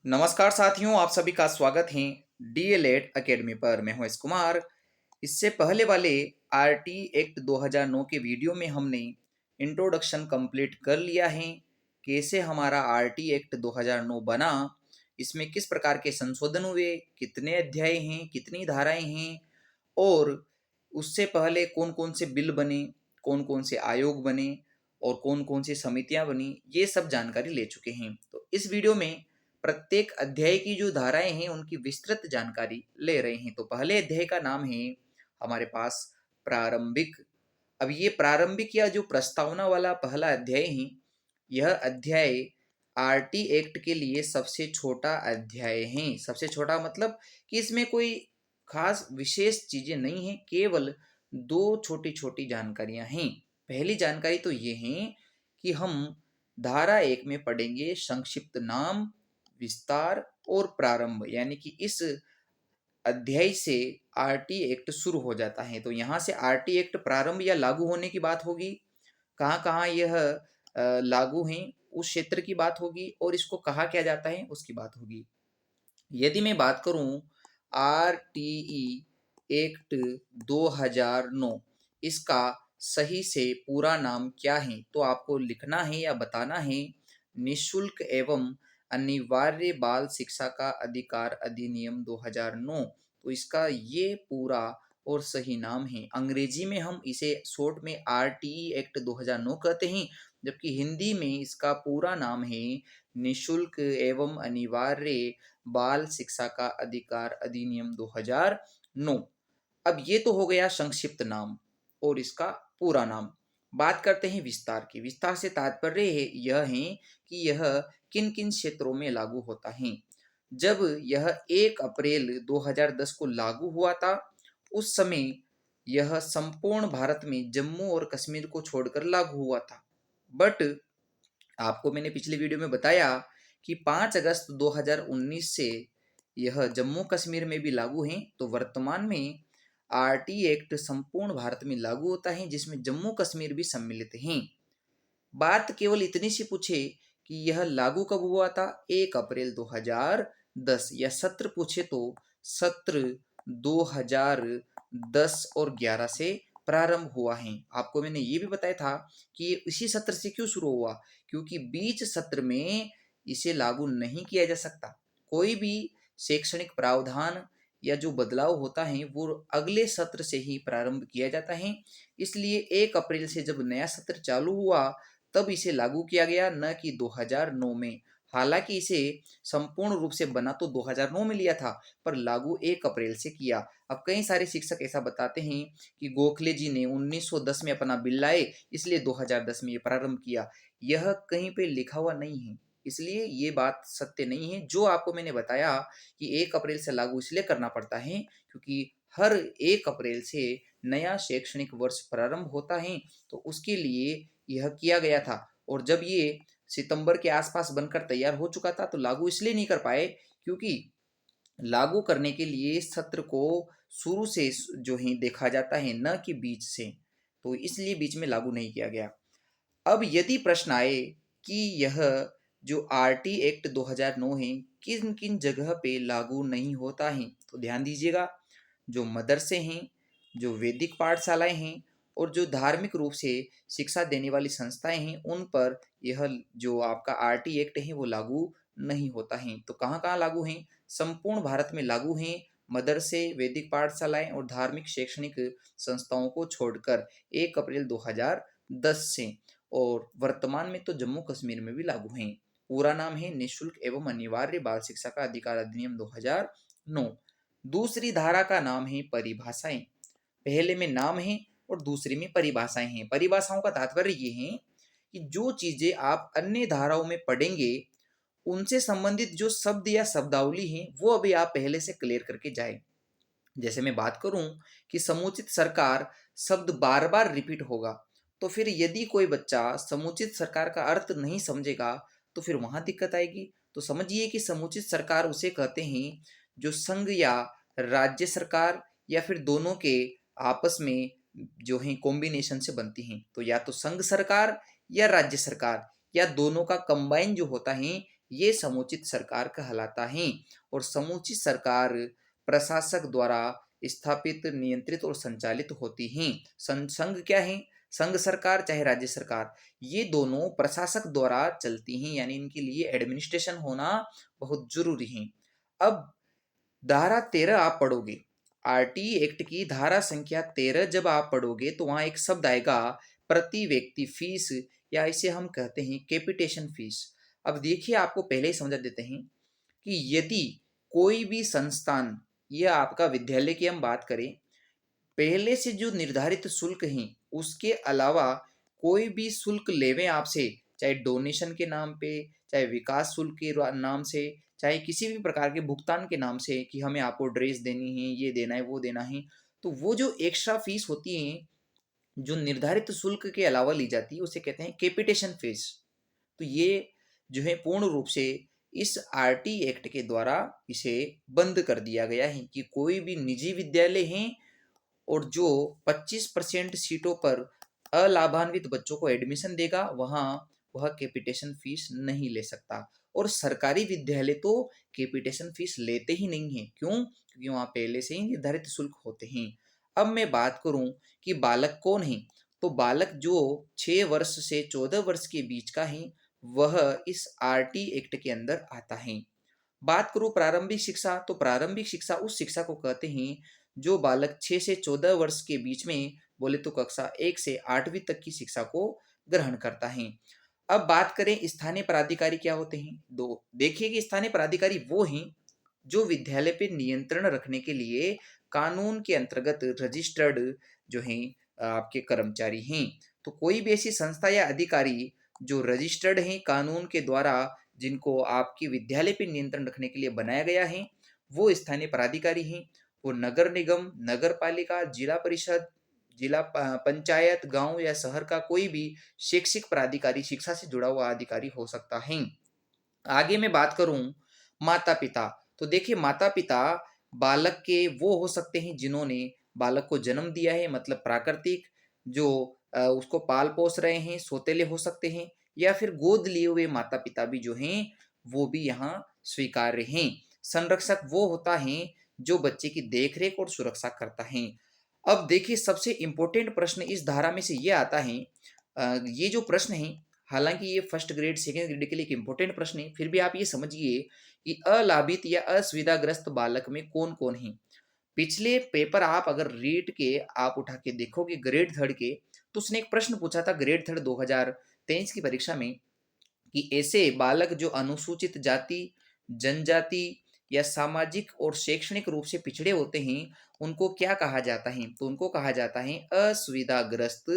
नमस्कार साथियों, आप सभी का स्वागत है डीएलएड एकेडमी पर। मैं हूं एस कुमार। इससे पहले वाले आरटी एक्ट 2009 के वीडियो में हमने इंट्रोडक्शन कंप्लीट कर लिया है। कैसे हमारा आरटी एक्ट 2009 बना, इसमें किस प्रकार के संशोधन हुए, कितने अध्याय हैं, कितनी धाराएं हैं और उससे पहले कौन कौन से बिल बने, कौन कौन से आयोग बने और कौन कौन सी समितियां बनी, ये सब जानकारी ले चुके हैं। तो इस वीडियो में प्रत्येक अध्याय की जो धाराएं हैं उनकी विस्तृत जानकारी ले रहे हैं। तो पहले अध्याय का नाम है हमारे पास प्रारंभिक। अब ये प्रारंभिक या जो प्रस्तावना वाला पहला अध्याय है, यह अध्याय आरटी एक्ट के लिए सबसे छोटा अध्याय है। सबसे छोटा मतलब कि इसमें कोई खास विशेष चीजें नहीं है, केवल दो छोटी छोटी जानकारियां हैं। पहली जानकारी तो ये है कि हम धारा एक में पढ़ेंगे संक्षिप्त नाम, विस्तार और प्रारंभ, यानी कि इस अध्याय से आरटी एक्ट शुरू हो जाता है। तो यहाँ से आरटी एक्ट प्रारंभ या लागू होने की बात होगी, कहाँ कहाँ यह लागू है उस क्षेत्र की बात होगी और इसको कहा किया जाता है उसकी बात होगी। यदि मैं बात करूं आरटीई एक्ट 2009, इसका सही से पूरा नाम क्या है, तो आपको लिखना है या बताना है निशुल्क एवं अनिवार्य बाल शिक्षा का अधिकार अधिनियम 2009। तो इसका ये पूरा और सही नाम है। अंग्रेजी में हम इसे शॉर्ट में आरटीई एक्ट 2009 कहते हैं, जबकि हिंदी में इसका पूरा नाम है निशुल्क एवं अनिवार्य बाल शिक्षा का अधिकार अधिनियम 2009। अब ये तो हो गया संक्षिप्त नाम और इसका पूरा नाम। बात करते हैं विस्तार की। विस्तार से तात्पर्य यह है कि यह किन किन क्षेत्रों में लागू होता है। जब यह 1 अप्रैल 2010 को लागू हुआ था, उस समय यह संपूर्ण भारत में जम्मू और कश्मीर को छोड़कर लागू हुआ था। बट आपको मैंने पिछले वीडियो में बताया कि 5 अगस्त 2019 से यह जम्मू कश्मीर में भी लागू है। तो वर्तमान में आरटी एक्ट संपूर्ण भारत में लागू होता है, जिसमें जम्मू कश्मीर भी सम्मिलित हैं। बात केवल इतनी सी पूछे कि यह लागू कब हुआ था, 1 अप्रैल 2010, या सत्र पूछे तो सत्र 2010 और 11 से प्रारंभ हुआ है। आपको मैंने ये भी बताया था कि ये इसी सत्र से क्यों शुरू हुआ, क्योंकि बीच सत्र में इसे लागू नहीं किया जा सकता। कोई भी शैक्षणिक प्रावधान या जो बदलाव होता है वो अगले सत्र से ही प्रारंभ किया जाता है। इसलिए 1 अप्रैल से जब नया सत्र चालू हुआ तब इसे लागू किया गया, न कि 2009 में। हालांकि इसे संपूर्ण रूप से बना तो 2009 में लिया था, पर लागू 1 अप्रैल से किया। अब कई सारे शिक्षक ऐसा बताते हैं कि गोखले जी ने 1910 में अपना बिल लाए, इसलिए 2010 में ये प्रारंभ किया। यह कहीं पे लिखा हुआ नहीं है, इसलिए ये बात सत्य नहीं है। जो आपको मैंने बताया कि 1 अप्रैल से लागू इसलिए करना पड़ता है क्योंकि हर 1 अप्रैल से नया शैक्षणिक वर्ष प्रारंभ होता है, तो उसके लिए यह किया गया था। और जब ये सितंबर के आसपास बनकर तैयार हो चुका था तो लागू इसलिए नहीं कर पाए क्योंकि लागू करने के लिए सत्र को शुरू से जो है देखा जाता है, न कि बीच से। तो इसलिए बीच में लागू नहीं किया गया। अब यदि प्रश्न आए कि यह जो आरटी एक्ट 2009 है किन किन जगह पे लागू नहीं होता है, तो ध्यान दीजिएगा। जो मदरसे हैं, जो वैदिक पाठशालाएं हैं और जो धार्मिक रूप से शिक्षा देने वाली संस्थाएं हैं, उन पर यह जो आपका आरटी एक्ट है वो लागू नहीं होता है। तो कहाँ कहाँ लागू हैं? संपूर्ण भारत में लागू हैं। मदरसे, वैदिक पाठशालाएं और धार्मिक शैक्षणिक संस्थाओं को छोड़कर 1 अप्रैल 2010 से। और वर्तमान में तो जम्मू कश्मीर में भी लागू हैं। पूरा नाम है निशुल्क एवं अनिवार्य बाल शिक्षा का अधिकार अधिनियम 2009। दूसरी धारा का नाम है परिभाषाएं। पहले में नाम है और दूसरे में परिभाषाएं हैं। परिभाषाओं का तात्पर्य ये है कि जो चीजें आप अन्य धाराओं में पढ़ेंगे उनसे संबंधित जो शब्द या शब्दावली हैं वो अभी आप पहले से क्लियर करके जाए। जैसे मैं बात करूं कि समुचित सरकार शब्द बार बार रिपीट होगा, तो फिर यदि कोई बच्चा समुचित सरकार का अर्थ नहीं समझेगा तो फिर वहां दिक्कत आएगी। तो समझिए कि समुचित सरकार उसे कहते हैं जो संघ या राज्य सरकार या फिर दोनों के आपस में जो है कॉम्बिनेशन से बनती हैं। तो या तो संघ सरकार या राज्य सरकार या दोनों का कंबाइन जो होता है, ये समुचित सरकार कहलाता है। और समुचित सरकार प्रशासक द्वारा स्थापित, नियंत्रित और संचालित होती हैं। संघ क्या है? संघ सरकार चाहे राज्य सरकार, ये दोनों प्रशासक द्वारा चलती हैं, यानी इनके लिए एडमिनिस्ट्रेशन होना बहुत जरूरी है। अब धारा 13 आप पढ़ोगे, आरटी एक्ट की धारा संख्या 13 जब आप पढ़ोगे तो वहां एक शब्द आएगा प्रति व्यक्ति फीस, या इसे हम कहते हैं कैपिटेशन फीस। अब देखिए, आपको पहले ही समझा देते हैं कि यदि कोई भी संस्थान या आपका विद्यालय की हम बात करें, पहले से जो निर्धारित शुल्क हैं उसके अलावा कोई भी शुल्क लेवे आपसे, चाहे डोनेशन के नाम पे, चाहे विकास शुल्क के नाम से, चाहे किसी भी प्रकार के भुगतान के नाम से कि हमें आपको ड्रेस देनी है, ये देना है, वो देना है, तो वो जो एक्स्ट्रा फीस होती है जो निर्धारित शुल्क के अलावा ली जाती है उसे कहते हैं कैपिटेशन फीस। तो ये जो है पूर्ण रूप से इस आरटी एक्ट के द्वारा इसे बंद कर दिया गया है कि कोई भी निजी विद्यालय है और जो 25% सीटों पर अलाभान्वित बच्चों को एडमिशन देगा वहां वह कैपिटेशन फीस नहीं ले सकता। और सरकारी विद्यालय तो कैपिटेशन फीस लेते ही नहीं है। क्यों? क्योंकि वहां पहले से ही निर्धारित शुल्क होते हैं। अब मैं बात करूं कि बालक कौन है, तो बालक जो 6 वर्ष से 14 वर्ष के बीच का है वह इस आरटी एक्ट के अंदर आता है। बात करूं प्रारंभिक शिक्षा, तो प्रारंभिक शिक्षा उस शिक्षा को कहते हैं जो बालक 6 से 14 वर्ष के बीच में, बोले तो कक्षा 1 से 8वीं तक की शिक्षा को ग्रहण करता है। अब बात करें स्थानीय प्राधिकारी क्या होते हैं, दो देखिए कि स्थानीय प्राधिकारी वो हैं जो विद्यालय पे नियंत्रण रखने के लिए कानून के अंतर्गत रजिस्टर्ड जो हैं आपके कर्मचारी हैं। तो कोई भी ऐसी संस्था या अधिकारी जो रजिस्टर्ड हैं कानून के द्वारा, जिनको आपके विद्यालय पे नियंत्रण रखने के लिए बनाया गया है, वो स्थानीय प्राधिकारी हैं। वो नगर निगम, नगर पालिका, जिला परिषद, जिला पंचायत, गांव या शहर का कोई भी शैक्षिक प्राधिकारी, शिक्षा से जुड़ा हुआ अधिकारी हो सकता है। आगे मैं बात करूं माता पिता, तो देखिए माता पिता बालक के वो हो सकते हैं जिन्होंने बालक को जन्म दिया है, मतलब प्राकृतिक, जो उसको पाल पोस रहे हैं, सौतेले हो सकते हैं, या फिर गोद लिए हुए माता पिता भी जो हैं वो भी यहाँ स्वीकार्य हैं। संरक्षक वो होता है जो बच्चे की देखरेख और सुरक्षा करता है। अब देखिए सबसे इंपॉर्टेंट प्रश्न इस धारा में से ये आता है, ये जो प्रश्न है, हालांकि ये फर्स्ट ग्रेड सेकेंड ग्रेड के लिए एक इंपॉर्टेंट प्रश्न है, फिर भी आप ये समझिए कि अलाभित या असुविधाग्रस्त बालक में कौन कौन है। पिछले पेपर आप अगर रीड के आप उठा के देखोगे ग्रेड थर्ड के, तो उसने एक प्रश्न पूछा था ग्रेड थर्ड 2023 की परीक्षा में कि ऐसे बालक जो अनुसूचित जाति, जनजाति या सामाजिक और शैक्षणिक रूप से पिछड़े होते हैं उनको क्या कहा जाता है, तो उनको कहा जाता है असुविधाग्रस्त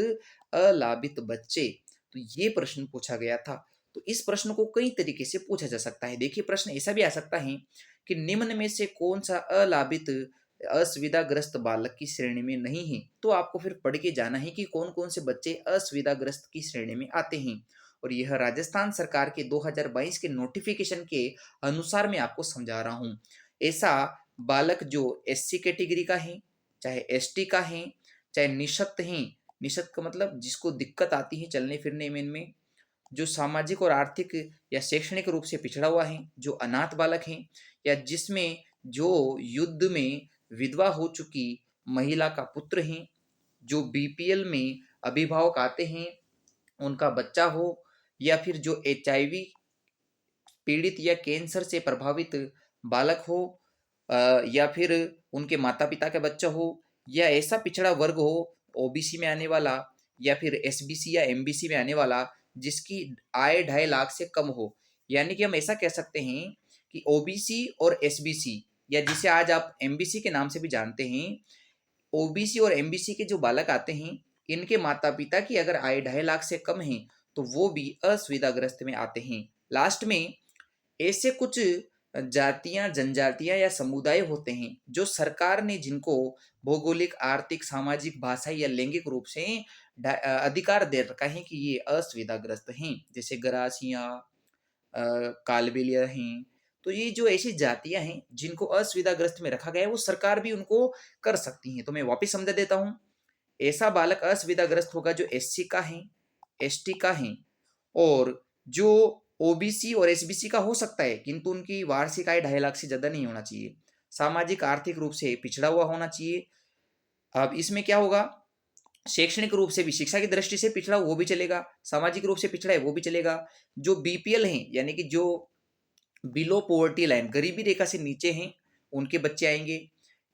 अलाभित बच्चे। तो ये प्रश्न पूछा गया था। तो इस प्रश्न को कई तरीके से पूछा जा सकता है। देखिए प्रश्न ऐसा भी आ सकता है कि निम्न में से कौन सा अलाभित असुविधाग्रस्त बालक की श्रेणी में नहीं है, तो आपको फिर पढ़ के जाना है कि कौन कौन से बच्चे असुविधाग्रस्त की श्रेणी में आते हैं। और यह राजस्थान सरकार के 2022 के नोटिफिकेशन के अनुसार मैं आपको समझा रहा हूँ। ऐसा बालक जो एससी कैटेगरी का है, चाहे एसटी का है, चाहे निःशक्त है, निःशक्त का मतलब जिसको दिक्कत आती है चलने फिरने में, इनमें जो सामाजिक और आर्थिक या शैक्षणिक रूप से पिछड़ा हुआ है, जो अनाथ बालक हैं, या जिसमें जो युद्ध में विधवा हो चुकी महिला का पुत्र है, जो बीपीएल में अभिभावक आते हैं उनका बच्चा हो, या फिर जो एचआईवी पीड़ित या कैंसर से प्रभावित बालक हो, या फिर उनके माता पिता का बच्चा हो, या ऐसा पिछड़ा वर्ग हो ओबीसी में आने वाला, या फिर एसबीसी या एमबीसी में आने वाला जिसकी आय 2.5 लाख से कम हो। यानी कि हम ऐसा कह सकते हैं कि ओबीसी और एसबीसी, या जिसे आज आप एमबीसी के नाम से भी जानते हैं, ओबीसी और एमबीसी के जो बालक आते हैं इनके माता पिता की अगर आय 2.5 लाख से कम है तो वो भी असुविधाग्रस्त में आते हैं। लास्ट में ऐसे कुछ जातियां, जनजातियां या समुदाय होते हैं जो सरकार ने जिनको भौगोलिक, आर्थिक, सामाजिक, भाषाई या लैंगिक रूप से अधिकार दे रखा है कि ये असुविधाग्रस्त हैं, जैसे गरासियां, कालबेलिया हैं। तो ये जो ऐसी जातियां हैं जिनको असुविधाग्रस्त में रखा गया है वो सरकार भी उनको कर सकती है। तो मैं वापिस समझा देता हूँ, ऐसा बालक असुविधाग्रस्त होगा जो एससी का है, एसटी का है, और जो ओबीसी और एसबीसी का हो सकता है, किंतु उनकी वार्षिक आय 2.5 लाख से ज़्यादा नहीं होना चाहिए। सामाजिक आर्थिक रूप से पिछड़ा हुआ होना चाहिए। अब इसमें क्या होगा, शैक्षणिक रूप से भी, शिक्षा की दृष्टि से पिछड़ा वो भी चलेगा, सामाजिक रूप से पिछड़ा है वो भी चलेगा। जो बीपीएल हैं यानी कि जो बिलो पॉवर्टी लाइन, गरीबी रेखा से नीचे हैं, उनके बच्चे आएंगे।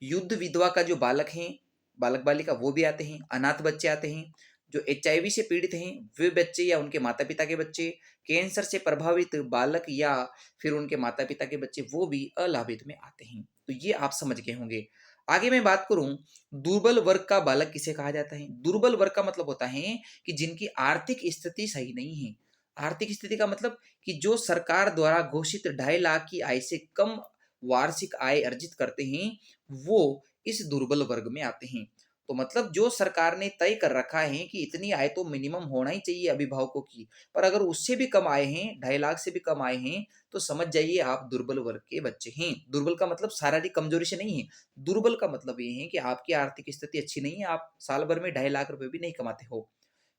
युद्ध विधवा का जो बालक हैं, बालक बालिका, वो भी आते हैं। अनाथ बच्चे आते हैं। जो एचआईवी से पीड़ित हैं वे बच्चे या उनके माता पिता के बच्चे, कैंसर से प्रभावित बालक या फिर उनके माता पिता के बच्चे, वो भी अलाभित में आते हैं। तो ये आप समझ गए होंगे। आगे मैं बात करूं, दुर्बल वर्ग का बालक किसे कहा जाता है। दुर्बल वर्ग का मतलब होता है कि जिनकी आर्थिक स्थिति सही नहीं है। आर्थिक स्थिति का मतलब कि जो सरकार द्वारा घोषित 2.5 लाख की आय से कम वार्षिक आय अर्जित करते हैं, वो इस दुर्बल वर्ग में आते हैं। तो मतलब जो सरकार ने तय कर रखा है कि इतनी आय तो मिनिमम होना ही चाहिए अभिभावकों की, पर अगर उससे भी कम आए हैं, 2.5 लाख से भी कम आए हैं, तो समझ जाइए आप दुर्बल वर्ग के बच्चे हैं। दुर्बल का मतलब शारीरिक कमजोरी से नहीं है। दुर्बल का मतलब ये है कि आपकी आर्थिक स्थिति अच्छी नहीं है, आप साल भर में 2.5 लाख रुपए भी नहीं कमाते हो।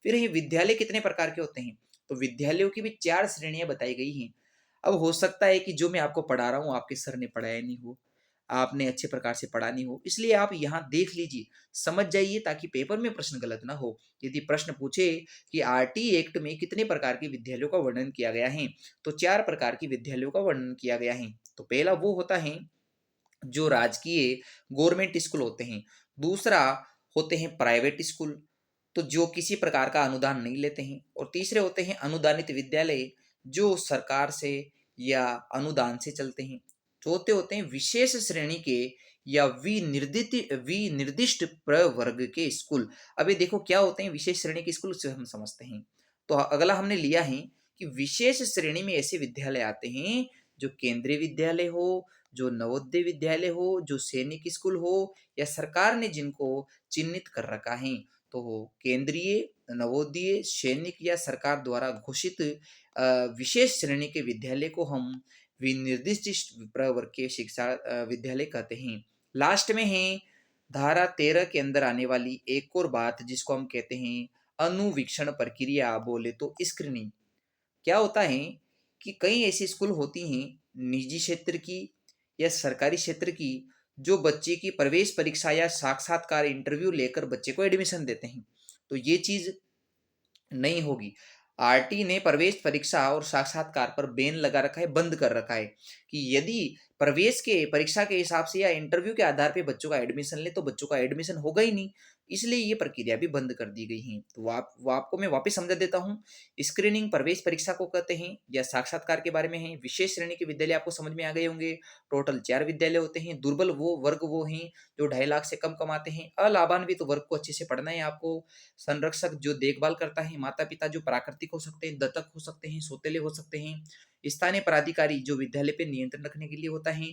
फिर ये विद्यालय कितने प्रकार के होते हैं, तो विद्यालयों की भी 4 श्रेणियां बताई गई हैं। अब हो सकता है कि जो मैं आपको पढ़ा रहा हूँ आपके सर ने पढ़ाया नहीं हो, आपने अच्छे प्रकार से पढ़ा नहीं हो, इसलिए आप यहाँ देख लीजिए, समझ जाइए, ताकि पेपर में प्रश्न गलत ना हो। यदि प्रश्न पूछे कि आरटी एक्ट में कितने प्रकार के विद्यालयों का वर्णन किया गया है, तो 4 प्रकार की विद्यालयों का वर्णन किया गया है। तो पहला वो होता है जो राजकीय गवर्नमेंट स्कूल होते हैं। दूसरा होते हैं प्राइवेट स्कूल, तो जो किसी प्रकार का अनुदान नहीं लेते हैं। और तीसरे होते हैं अनुदानित विद्यालय, जो सरकार से या अनुदान से चलते हैं। चौथे होते हैं विशेष श्रेणी के या विनिर्दिष्ट प्रवर्ग के स्कूल। अभी देखो क्या होते हैं विशेष श्रेणी के स्कूल, से हम समझते हैं। तो अगला हमने लिया है कि विशेष श्रेणी में ऐसे विद्यालय आते हैं जो केंद्रीय विद्यालय हो, जो नवोदय विद्यालय हो, जो सैनिक स्कूल हो, या सरकार ने जिनको चिन्हित कर रखा है। तो केंद्रीय, नवोदय, सैनिक या सरकार द्वारा घोषित विशेष श्रेणी के विद्यालय को हम विनिर्दिष्ट प्रवर्ग के शिक्षा विद्यालय कहते हैं। लास्ट में है धारा 13 के अंदर आने वाली एक और बात, जिसको हम कहते हैं अनुवीक्षण प्रक्रिया, बोले तो स्क्रीनिंग। क्या होता है कि कई ऐसी स्कूल होती हैं निजी क्षेत्र की या सरकारी क्षेत्र की, जो बच्चे की प्रवेश परीक्षा या साक्षात्कार इंटरव्यू लेकर बच्चे को एडमिशन देते हैं। तो ये चीज नहीं होगी। आरटी ने प्रवेश परीक्षा और साक्षात्कार पर बैन लगा रखा है, बंद कर रखा है कि यदि प्रवेश के परीक्षा के हिसाब से या इंटरव्यू के आधार पे बच्चों का एडमिशन ले, तो बच्चों का एडमिशन होगा ही नहीं। इसलिए ये प्रक्रिया भी बंद कर दी गई है। तो वो आपको मैं वापस समझा देता हूँ। स्क्रीनिंग प्रवेश परीक्षा को कहते हैं, या साक्षात्कार के बारे में है। विशेष श्रेणी के विद्यालय आपको समझ में आ गए होंगे। टोटल 4 विद्यालय होते हैं। दुर्बल वो वर्ग वो हैं जो 2.5 लाख से कम कमाते हैं। अलाभान्वित वर्ग को अच्छे से पढ़ना है आपको। संरक्षक जो देखभाल करता है, माता पिता जो प्राकृतिक हो सकते हैं, दत्तक हो सकते हैं, सौतेले हो सकते हैं। स्थानीय प्राधिकारी जो विद्यालय पे नियंत्रण रखने के लिए होता है।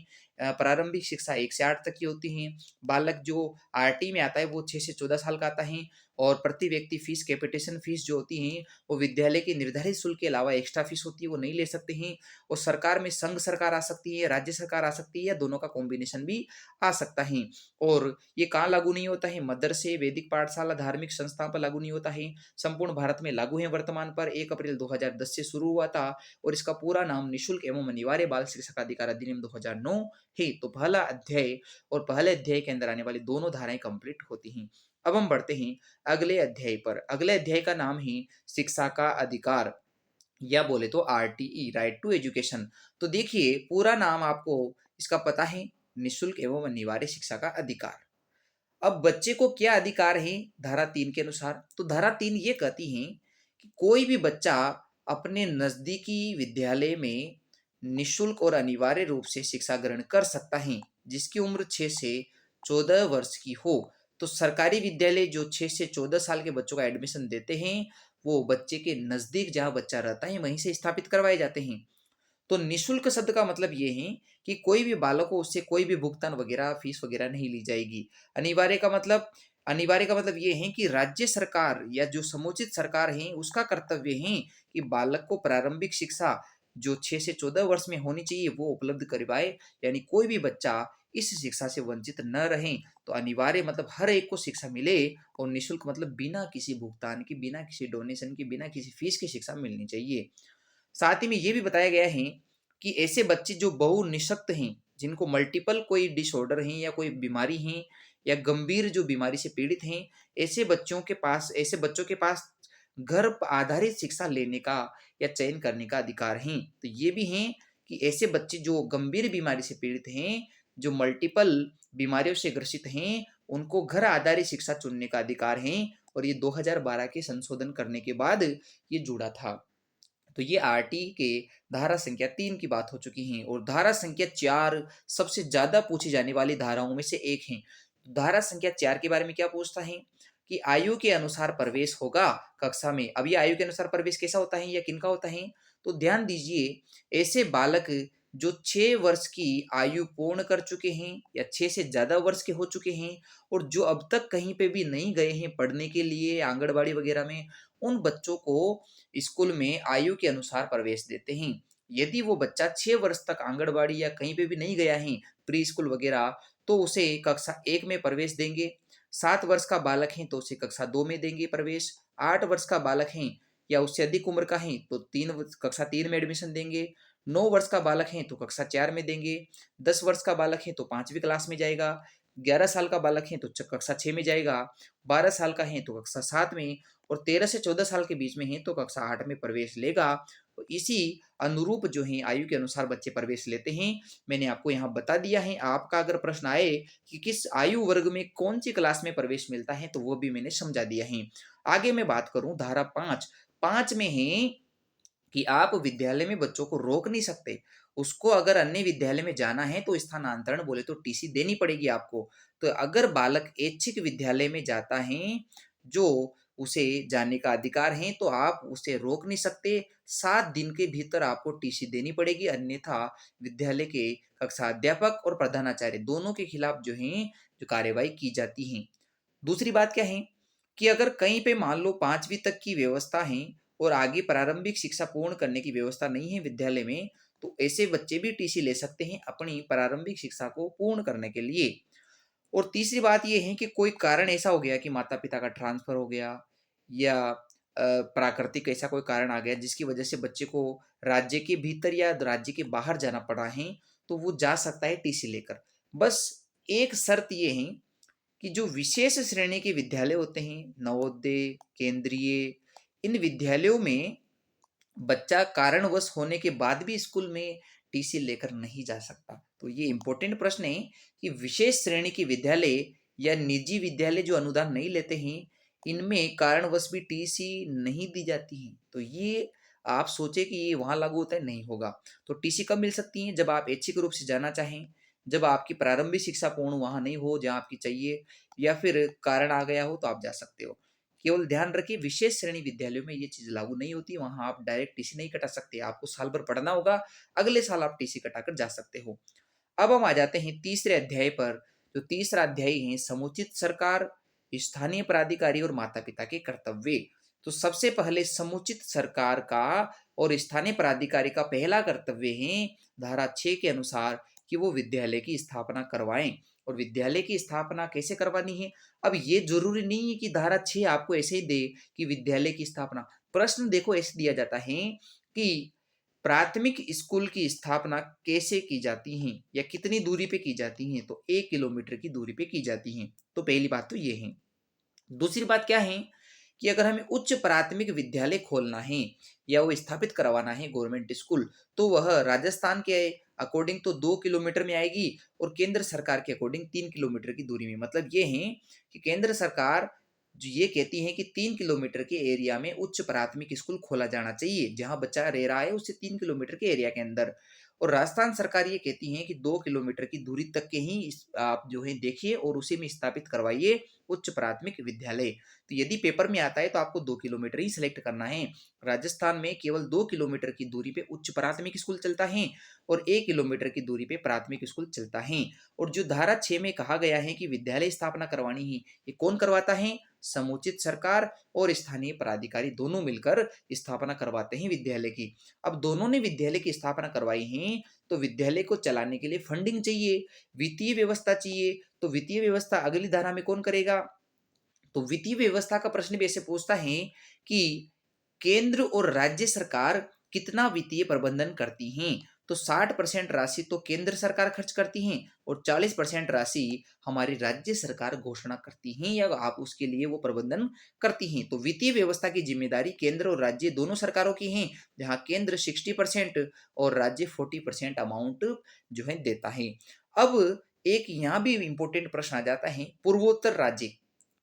प्रारंभिक शिक्षा 1 से 8 तक की होती है। बालक जो आरटी में आता है वो 6 से 14 साल का आता है। और प्रति व्यक्ति फीस, कैपिटेशन फीस जो होती है, वो विद्यालय के निर्धारित शुल्क के अलावा एक्स्ट्रा फीस होती है, वो नहीं ले सकते हैं। और सरकार में संघ सरकार आ सकती है, राज्य सरकार आ सकती है, या दोनों का कॉम्बिनेशन भी आ सकता है। और ये कहाँ लागू नहीं होता है, मदरसे, वैदिक पाठशाला, धार्मिक संस्थान पर लागू नहीं होता है। संपूर्ण भारत में लागू है। वर्तमान पर 1 अप्रैल 2010 से शुरू हुआ था। और इसका पूरा नाम निःशुल्क एवं अनिवार्य बाल शिक्षा का अधिकार अधिनियम 2009 है। तो पहला अध्याय और पहले अध्याय के अंदर आने वाली दोनों धाराएं कंप्लीट होती हैं। अब हम बढ़ते हैं अगले अध्याय पर। अगले अध्याय का नाम है शिक्षा का अधिकार, या बोले तो आरटीई, राइट टू एजुकेशन। तो देखिए पूरा नाम आपको इसका पता है, निःशुल्क एवं अनिवार्य शिक्षा का अधिकार। अब बच्चे को क्या अधिकार है धारा 3 के अनुसार, तो धारा 3 ये कहती है कि कोई भी बच्चा अपने नजदीकी विद्यालय में निःशुल्क और अनिवार्य रूप से शिक्षा ग्रहण कर सकता है, जिसकी उम्र 6 से 14 वर्ष की हो। तो सरकारी विद्यालय जो 6 से 14 साल के बच्चों का एडमिशन देते हैं, वो बच्चे के नजदीक जहाँ बच्चा रहता है वहीं से स्थापित करवाए जाते हैं। तो निःशुल्क शब्द का मतलब ये है कि कोई भी बालक को उससे कोई भी भुगतान वगैरह, फीस वगैरह नहीं ली जाएगी। अनिवार्य का मतलब ये है कि राज्य सरकार या जो समुचित सरकार है उसका कर्तव्य है कि बालक को प्रारंभिक शिक्षा जो 6 से 14 वर्ष में होनी चाहिए वो उपलब्ध करवाए। यानी कोई भी बच्चा इस शिक्षा से वंचित न रहे। तो अनिवार्य मतलब हर एक को शिक्षा मिले, और निःशुल्क मतलब बिना किसी भुगतान की, बिना किसी डोनेशन की, बिना किसी फीस की शिक्षा मिलनी चाहिए। साथ ही में ये भी बताया गया है कि ऐसे बच्चे जो बहुनिशक्त हैं, जिनको मल्टीपल कोई डिसऑर्डर हैं या कोई बीमारी हैं या गंभीर जो बीमारी से पीड़ित हैं, ऐसे बच्चों के पास घर आधारित शिक्षा लेने का या चयन करने का अधिकार है। तो ये भी हैं कि ऐसे बच्चे जो गंभीर बीमारी से पीड़ित हैं, जो मल्टीपल बीमारियों से ग्रसित हैं, उनको घर आधारित शिक्षा चुनने का अधिकार है। और ये 2012 के संशोधन करने के बाद ये जुड़ा था। तो ये आरटी के धारा संख्या 3 की बात हो चुकी है। और धारा संख्या 4 सबसे ज्यादा पूछी जाने वाली धाराओं में से एक है। धारा संख्या 4 के बारे में क्या पूछता है कि आयु के अनुसार प्रवेश होगा कक्षा में। अब ये आयु के अनुसार प्रवेश कैसा होता है या किनका होता है, तो ध्यान दीजिए, ऐसे बालक जो 6 वर्ष की आयु पूर्ण कर चुके हैं या 6 से ज्यादा वर्ष के हो चुके हैं और जो अब तक कहीं पे भी नहीं गए हैं पढ़ने के लिए आंगनबाड़ी वगैरह में, उन बच्चों को स्कूल में आयु के अनुसार प्रवेश देते हैं। यदि वो बच्चा 6 वर्ष तक आंगनबाड़ी या कहीं पे भी नहीं गया है, प्री स्कूल वगैरह, तो उसे कक्षा 1 में प्रवेश देंगे। 7 वर्ष का बालक है तो उसे कक्षा 2 में देंगे प्रवेश। 8 वर्ष का बालक है या उससे अधिक उम्र का है तो कक्षा 3 में एडमिशन देंगे। 9 वर्ष का बालक है तो कक्षा 4 में देंगे। 10 वर्ष का बालक है तो 5वीं क्लास में जाएगा। 11 साल का बालक है तो कक्षा 6 में जाएगा। 12 साल का है तो कक्षा 7 में। और 13 से 14 साल के बीच में है तो कक्षा 8 में प्रवेश लेगा। तो इसी अनुरूप जो है आयु के अनुसार बच्चे प्रवेश लेते हैं। मैंने आपको यहाँ बता दिया है। आपका अगर प्रश्न आए कि किस आयु वर्ग में कौन सी क्लास में प्रवेश मिलता है तो वो भी मैंने समझा दिया है। आगे मैं बात करूं धारा 5 में है कि आप विद्यालय में बच्चों को रोक नहीं सकते। उसको अगर अन्य विद्यालय में जाना है तो स्थानांतरण बोले तो टीसी देनी पड़ेगी आपको। तो अगर बालक ऐच्छिक विद्यालय में जाता है जो उसे जाने का अधिकार है तो आप उसे रोक नहीं सकते। 7 दिन के भीतर आपको टीसी देनी पड़ेगी, अन्यथा विद्यालय के कक्षा अध्यापक और प्रधानाचार्य दोनों के खिलाफ जो है जो कार्यवाही की जाती है। दूसरी बात क्या है कि अगर कहीं पे मान लो 5वीं तक की व्यवस्था है और आगे प्रारंभिक शिक्षा पूर्ण करने की व्यवस्था नहीं है विद्यालय में, तो ऐसे बच्चे भी टीसी ले सकते हैं अपनी प्रारंभिक शिक्षा को पूर्ण करने के लिए। और तीसरी बात यह है कि कोई कारण ऐसा हो गया कि माता पिता का ट्रांसफर हो गया या प्राकृतिक ऐसा कोई कारण आ गया जिसकी वजह से बच्चे को राज्य के भीतर या राज्य के बाहर जाना पड़ा है, तो वो जा सकता है टीसी लेकर। बस एक शर्त ये है कि जो विशेष श्रेणी के विद्यालय होते हैं, नवोदय, केंद्रीय, इन विद्यालयों में बच्चा कारणवश होने के बाद भी स्कूल में टीसी लेकर नहीं जा सकता। तो ये इंपॉर्टेंट प्रश्न है कि विशेष श्रेणी के विद्यालय या निजी विद्यालय जो अनुदान नहीं लेते हैं, इनमें कारणवश भी टीसी नहीं दी जाती है। तो ये आप सोचे कि ये वहां लागू होता है, नहीं होगा। तो टीसी कब मिल सकती है, जब आप ऐच्छिक रूप से जाना चाहें, जब आपकी प्रारंभिक शिक्षा पूर्ण वहां नहीं हो जहां आपकी चाहिए, या फिर कारण आ गया हो तो आप जा सकते हो। केवल ध्यान रखिए विशेष श्रेणी विद्यालयों में ये चीज लागू नहीं होती, वहां आप डायरेक्ट टीसी नहीं कटा सकते, आपको साल भर पढ़ना होगा, अगले साल आप टीसी कटाकर जा सकते हो। अब हम आ जाते हैं तीसरे अध्याय पर। जो तीसरा अध्याय है समुचित सरकार, स्थानीय प्राधिकारी और माता पिता के कर्तव्य। तो सबसे पहले समुचित सरकार का और स्थानीय प्राधिकारी का पहला कर्तव्य है धारा 6 के अनुसार कि वो विद्यालय की स्थापना करवाएं। और विद्यालय की स्थापना कैसे करवानी है, अब ये जरूरी नहीं है कि धारा 6 आपको ऐसे ही दे कि विद्यालय की स्थापना। प्रश्न देखो ऐसे दिया जाता है कि प्राथमिक स्कूल की स्थापना कैसे की जाती है या कितनी दूरी पे की जाती है, तो 1 किलोमीटर की दूरी पे की जाती है। तो पहली बात तो ये है। दूसरी बात क्या है कि अगर हमें उच्च प्राथमिक विद्यालय खोलना है या वो स्थापित करवाना है गवर्नमेंट स्कूल, तो वह राजस्थान के अकॉर्डिंग तो 2 किलोमीटर में आएगी और केंद्र सरकार के अकॉर्डिंग 3 किलोमीटर की दूरी में। मतलब ये है कि केंद्र सरकार जो ये कहती है कि 3 किलोमीटर के एरिया में उच्च प्राथमिक स्कूल खोला जाना चाहिए, जहां बच्चा रह रहा है उससे 3 किलोमीटर के एरिया के अंदर। और राजस्थान सरकार ये कहती है कि 2 किलोमीटर की दूरी तक के ही आप जो है देखिए और उसी में स्थापित करवाइए उच्च प्राथमिक विद्यालय। तो यदि पेपर में आता है तो आपको 2 किलोमीटर ही सिलेक्ट करना है। राजस्थान में केवल 2 किलोमीटर की दूरी पे उच्च प्राथमिक स्कूल चलता है और 1 किलोमीटर की दूरी पे प्राथमिक स्कूल चलता है। और जो धारा 6 में कहा गया है कि विद्यालय स्थापना करवानी है, ये कौन करवाता है, समुचित सरकार और स्थानीय प्राधिकारी दोनों मिलकर स्थापना करवाते हैं विद्यालय की। अब दोनों ने विद्यालय की स्थापना करवाई है तो विद्यालय को चलाने के लिए फंडिंग चाहिए, वित्तीय व्यवस्था चाहिए। तो वित्तीय व्यवस्था अगली धारा में कौन करेगा, तो वित्तीय व्यवस्था का प्रश्न भी ऐसे पूछता है कि केंद्र और राज्य सरकार कितना वित्तीय प्रबंधन करती हैं? तो 60% राशि तो केंद्र सरकार खर्च करती हैं और 40% राशि हमारी राज्य सरकार घोषणा करती हैं या आप उसके लिए वो प्रबंधन करती हैं। तो वित्तीय व्यवस्था की जिम्मेदारी केंद्र और राज्य दोनों सरकारों की हैं, जहाँ केंद्र 60% और राज्य 40% अमाउंट जो है देता है। अब एक यहाँ भी इम्पोर्टेंट प्रश्न आ जाता है, पूर्वोत्तर राज्य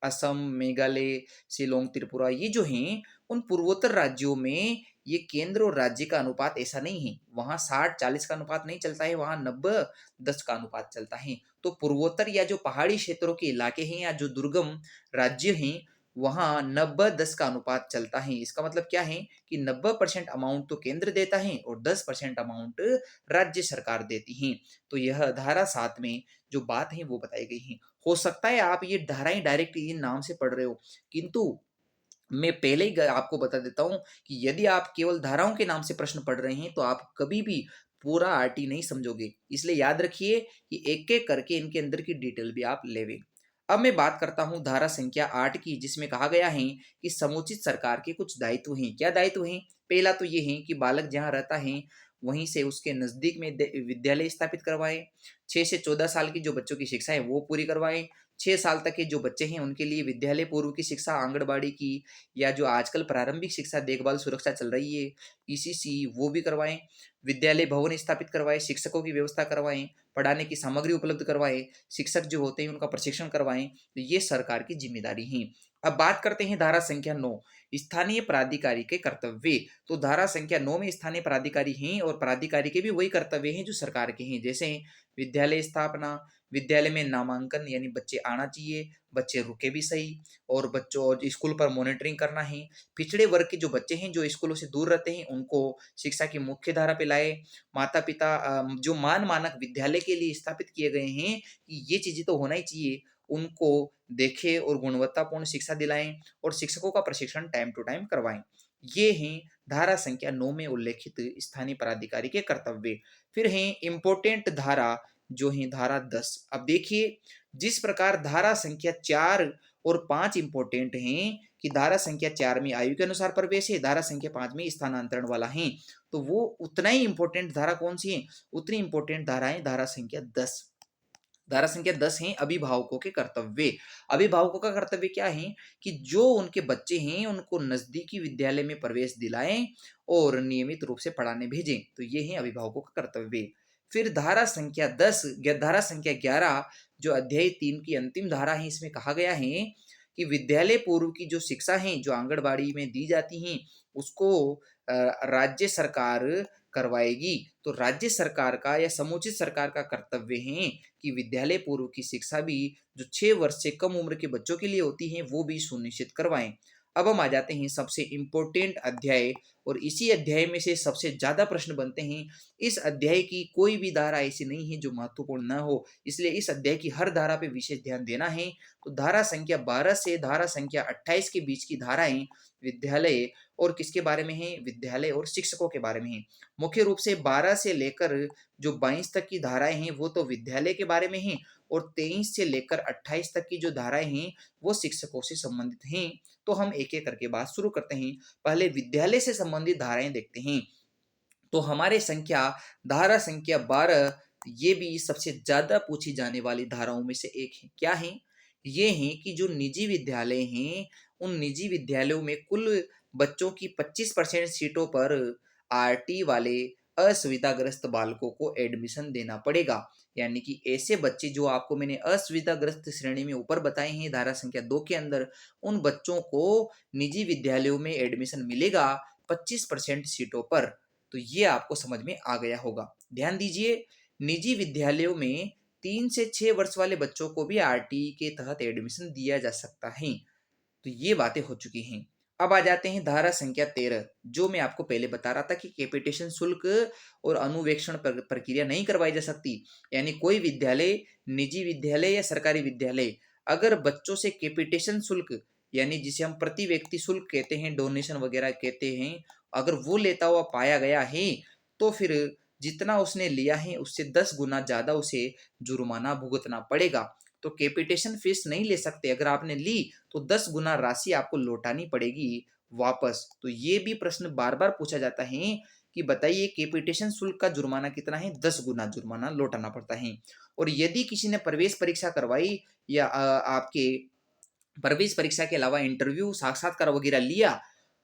असम, मेघालय, शिलोंग, त्रिपुरा ये जो हैं उन पूर्वोत्तर राज्यों में ये केंद्र और राज्य का अनुपात ऐसा नहीं है। वहाँ 60-40 का अनुपात नहीं चलता है, वहाँ 90-10 का अनुपात चलता है। तो पूर्वोत्तर या जो पहाड़ी क्षेत्रों के इलाके हैं या जो दुर्गम राज्य हैं वहाँ 90-10 का अनुपात चलता है। इसका मतलब क्या है कि 90% अमाउंट तो केंद्र देता है और 10% अमाउंट राज्य सरकार देती है। तो यह धारा 7 में जो बात है वो बताई गई है। हो सकता है आप ये धाराएं डायरेक्ट ये नाम से पढ़ रहे हो, किंतु मैं पहले ही आपको बता देता हूं कि यदि आप केवल धाराओं के नाम से प्रश्न पढ़ रहे हैं तो आप कभी भी पूरा आरटी नहीं समझोगे। इसलिए याद रखिए कि एक एक करके इनके अंदर की डिटेल भी आप लेवे। अब मैं बात करता हूं धारा संख्या 8 की, जिसमें कहा गया है कि समुचित सरकार के कुछ दायित्व हैं। क्या दायित्व हैं? पहला तो ये है कि बालक जहां रहता है वहीं से उसके नजदीक में विद्यालय स्थापित करवाएं। 6 से 14 साल की जो बच्चों की शिक्षा है वो पूरी करवाएं। 6 साल तक के जो बच्चे हैं उनके लिए विद्यालय पूर्व की शिक्षा, आंगनबाड़ी की या जो आजकल प्रारंभिक शिक्षा देखभाल सुरक्षा चल रही है ईसीसी, वो भी करवाएं। विद्यालय भवन स्थापित करवाएं, शिक्षकों की व्यवस्था करवाएं, पढ़ाने की सामग्री उपलब्ध करवाएं, शिक्षक जो होते हैं उनका प्रशिक्षण करवाएं। तो ये सरकार की जिम्मेदारी है। अब बात करते हैं धारा संख्या 9, स्थानीय प्राधिकारी के कर्तव्य। तो धारा संख्या 9 में स्थानीय प्राधिकारी हैं और प्राधिकारी के भी वही कर्तव्य हैं जो सरकार के हैं, जैसे विद्यालय स्थापना, विद्यालय में नामांकन यानी बच्चे आना चाहिए, बच्चे रुके भी सही, और बच्चों और स्कूल पर मॉनिटरिंग करना है। पिछड़े वर्ग के जो बच्चे हैं जो स्कूलों से दूर रहते हैं उनको शिक्षा की मुख्य धारा पे लाए। माता पिता जो मानक विद्यालय के लिए स्थापित किए गए हैं कि ये चीजें तो होना ही चाहिए, उनको देखें और गुणवत्तापूर्ण शिक्षा दिलाएं और शिक्षकों का प्रशिक्षण टाइम टू टाइम करवाएं। ये हैं धारा संख्या 9 में उल्लेखित स्थानीय प्राधिकारी के कर्तव्य। फिर हैं इम्पोर्टेंट धारा जो है धारा 10। अब देखिए, जिस प्रकार धारा संख्या 4 और 5 इंपॉर्टेंट हैं कि धारा संख्या 4 में आयु के अनुसार प्रवेश है, धारा संख्या 5 में स्थानांतरण वाला है, तो वो उतना ही इंपॉर्टेंट धारा कौन सी है? उतनी इंपॉर्टेंट धारा है धारा संख्या 10। धारा संख्या 10 है अभिभावकों के कर्तव्य। अभिभावकों का कर्तव्य क्या है कि जो उनके बच्चे हैं उनको नजदीकी विद्यालय में प्रवेश दिलाएं और नियमित रूप से पढ़ाने भेजें। तो ये है अभिभावकों का कर्तव्य। फिर धारा संख्या 10, धारा संख्या 11 जो अध्याय 3 की अंतिम धारा है, इसमें कहा गया है कि विद्यालय पूर्व की जो शिक्षा है जो आंगनबाड़ी में दी जाती है उसको राज्य सरकार करवाएगी। तो राज्य सरकार का या समुचित सरकार का कर्तव्य है कि विद्यालय पूर्व की शिक्षा भी जो 6 वर्ष से कम उम्र के बच्चों के लिए होती है वो भी सुनिश्चित करवाएं। अब हम आ जाते हैं सबसे इम्पोर्टेंट अध्याय, और इसी अध्याय में से सबसे ज्यादा प्रश्न बनते हैं। इस अध्याय की कोई भी धारा ऐसी नहीं है जो महत्वपूर्ण न हो, इसलिए इस अध्याय की हर धारा पे विशेष ध्यान देना है। तो धारा संख्या 12 से धारा संख्या 28 के बीच की धाराएं विद्यालय और किसके बारे में है? विद्यालय और शिक्षकों के बारे में है। मुख्य रूप से 12 से लेकर जो 22 तक की धाराएं हैं वो तो विद्यालय के बारे में हैं, और 23 से लेकर 28 तक की जो धाराएं हैं वो शिक्षकों से संबंधित हैं। तो हम एक एक करके बात शुरू करते हैं। पहले विद्यालय से संबंधित धाराएं देखते हैं। तो हमारे धारा संख्या 12 ये भी सबसे ज्यादा पूछी जाने वाली धाराओं में से एक है। क्या है? ये है कि जो निजी विद्यालय हैं उन निजी विद्यालयों में कुल बच्चों की 25% सीटों पर आरटी वाले असुविधाग्रस्त बालकों को एडमिशन देना पड़ेगा। यानी कि ऐसे बच्चे जो आपको मैंने असुविधाग्रस्त श्रेणी में ऊपर बताए हैं धारा संख्या 2 के अंदर, उन बच्चों को निजी विद्यालयों में एडमिशन मिलेगा 25% सीटों पर। तो ये आपको समझ में आ गया होगा। ध्यान दीजिए, निजी विद्यालयों में 3 से 6 वर्ष वाले बच्चों को भी आरटीई के तहत एडमिशन दिया जा सकता है। तो ये बातें हो चुकी हैं। अब आ जाते हैं धारा संख्या 13, जो मैं आपको पहले बता रहा था कि कैपिटेशन शुल्क और अनुवेक्षण प्रक्रिया नहीं करवाई जा सकती। यानी कोई विद्यालय, निजी विद्यालय या सरकारी विद्यालय, अगर बच्चों से कैपिटेशन शुल्क यानी जिसे हम प्रति व्यक्ति शुल्क कहते हैं, डोनेशन वगैरह कहते हैं, अगर वो लेता हुआ पाया गया है तो फिर जितना उसने लिया है उससे 10 गुना ज्यादा उसे जुर्माना भुगतना पड़ेगा। तो कैपिटेशन फीस नहीं ले सकते, अगर आपने ली तो 10 गुना राशि आपको लौटानी पड़ेगी वापस। तो ये भी प्रश्न बार-बार पूछा जाता है कि बताइए कैपिटेशन शुल्क का जुर्माना कितना है? 10 गुना जुर्माना लौटाना पड़ता है। और यदि किसी ने प्रवेश परीक्षा करवाई या आपके प्रवेश परीक्षा के अलावा इंटरव्यू, साक्षात्कार वगैरह लिया,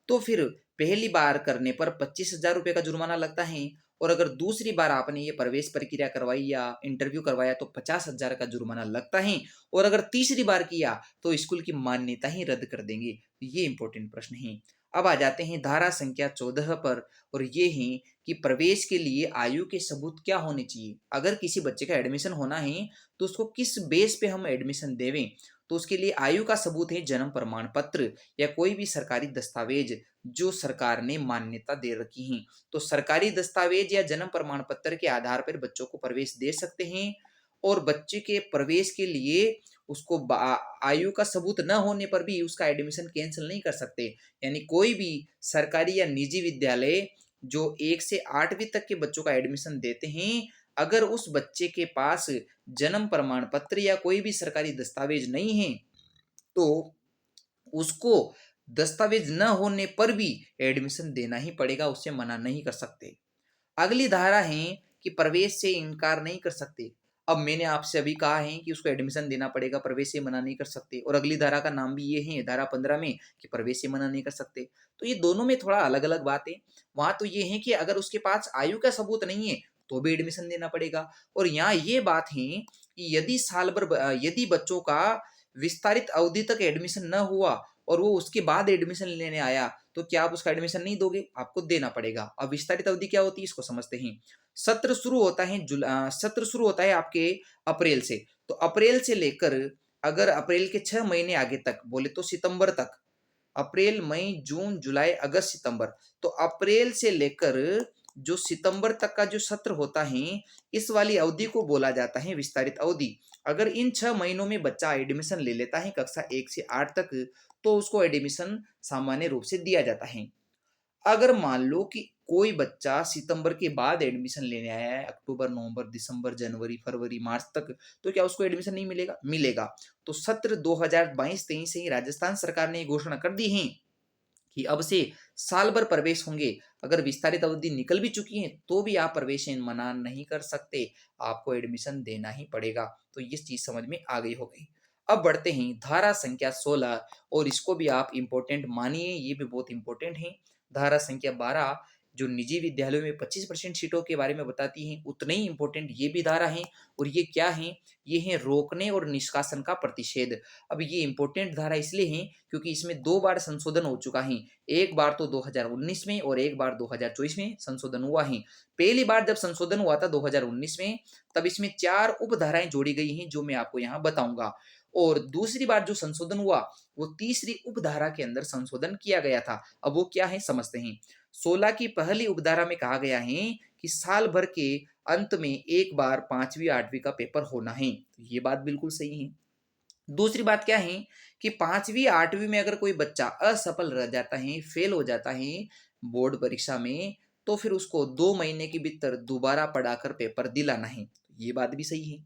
तो फिर पहली बार करने पर 25,000 रुपए का जुर्माना लगता है और अगर दूसरी बार आपने ये प्रवेश प्रक्रिया करवाई या इंटरव्यू करवाया तो 50,000 का जुर्माना लगता है और अगर तीसरी बार किया तो स्कूल की मान्यता ही रद्द कर देंगे। ये इंपॉर्टेंट प्रश्न है। अब आ जाते हैं धारा संख्या 14 पर और ये है कि प्रवेश के लिए आयु के सबूत क्या होने चाहिए। अगर किसी बच्चे का एडमिशन होना है तो उसको किस बेस पे हम एडमिशन देवें, तो उसके लिए आयु का सबूत है जन्म प्रमाण पत्र या कोई भी सरकारी दस्तावेज जो सरकार ने मान्यता दे रखी हैं। तो सरकारी दस्तावेज या जन्म प्रमाण पत्र के आधार पर बच्चों को प्रवेश दे सकते हैं और बच्चे के प्रवेश के लिए उसको आयु का सबूत न होने पर भी उसका एडमिशन कैंसिल नहीं कर सकते। यानी कोई भी सरकारी या निजी विद्यालय जो 1 से 8वीं तक के बच्चों का एडमिशन देते हैं, अगर उस बच्चे के पास जन्म प्रमाण पत्र या कोई भी सरकारी दस्तावेज नहीं है, तो उसको दस्तावेज न होने पर भी एडमिशन देना ही पड़ेगा, उससे मना नहीं कर सकते। अगली धारा है कि प्रवेश से इनकार नहीं कर सकते। अब मैंने आपसे अभी कहा है कि उसको एडमिशन देना पड़ेगा, प्रवेश से मना नहीं कर सकते और अगली धारा का नाम भी ये है धारा 15 में कि प्रवेश से मना नहीं कर सकते। तो ये दोनों में थोड़ा अलग-अलग बात है। वहाँ तो ये है कि अगर उसके पास आयु का सबूत नहीं है, तो भी एडमिशन देना पड़ेगा और यहाँ ये बात है कि यदि साल भर यदि बच्चों का विस्तारित अवधि तक एडमिशन न हुआ और वो उसके बाद एडमिशन लेने आया, तो क्या आप उसका एडमिशन नहीं दोगे? आपको देना पड़ेगा। अब विस्तारित अवधि क्या होती है इसको समझते हैं। सत्र शुरू होता है आपके अप्रैल से। तो अप्रैल से लेकर अगर अप्रैल के 6 महीने आगे तक बोले तो सितंबर तक, अप्रैल, मई, जून, जुलाई, अगस्त, सितंबर। तो अप्रैल से लेकर जो सितंबर तक का जो सत्र होता है, इस वाली अवधि को बोला जाता है विस्तारित अवधि। अगर इन 6 महीनों में बच्चा एडमिशन ले लेता है कक्षा 1 से 8 तक, तो उसको एडमिशन सामान्य रूप से दिया जाता है। अगर मान लो कि कोई बच्चा सितंबर के बाद एडमिशन लेने आया है, अक्टूबर, नवंबर, दिसंबर, जनवरी, फरवरी, मार्च तक, तो क्या उसको एडमिशन नहीं मिलेगा? मिलेगा। तो सत्र 2022-23 से ही राजस्थान सरकार ने घोषणा कर दी है कि अब से साल भर प्रवेश होंगे। अगर विस्तारित अवधि निकल भी चुकी है तो भी आप प्रवेश मना नहीं कर सकते, आपको एडमिशन देना ही पड़ेगा। तो ये चीज समझ में आ गई होगी। अब बढ़ते हैं धारा संख्या 16 और इसको भी आप इम्पोर्टेंट मानिए, ये भी बहुत इंपॉर्टेंट है। धारा संख्या 12 जो निजी विद्यालयों में 25% सीटों के बारे में बताती है, उतने ही इंपॉर्टेंट ये भी धारा है। और ये क्या है? ये है रोकने और निष्कासन का प्रतिषेध। अब ये इंपॉर्टेंट धारा इसलिए है क्योंकि इसमें 2 बार संशोधन हो चुका है। एक बार तो 2019 में और एक बार 2024 में संशोधन हुआ है। पहली बार जब संशोधन हुआ था 2019 में, तब इसमें 4 उपधाराएं जोड़ी गई हैं जो मैं आपको यहाँ बताऊंगा। और दूसरी बार जो संशोधन हुआ वो तीसरी उपधारा के अंदर संशोधन किया गया था। अब वो क्या है समझते हैं। 16 की पहली उपधारा में कहा गया है कि साल भर के अंत में एक बार 5वीं 8वीं का पेपर होना है। तो ये बात बिल्कुल सही है। दूसरी बात क्या है कि 5वीं 8वीं में अगर कोई बच्चा असफल रह जाता है, फेल हो जाता है बोर्ड परीक्षा में, तो फिर उसको 2 महीने के भीतर दोबारा पढ़ाकर पेपर दिलाना है। ये बात भी सही है।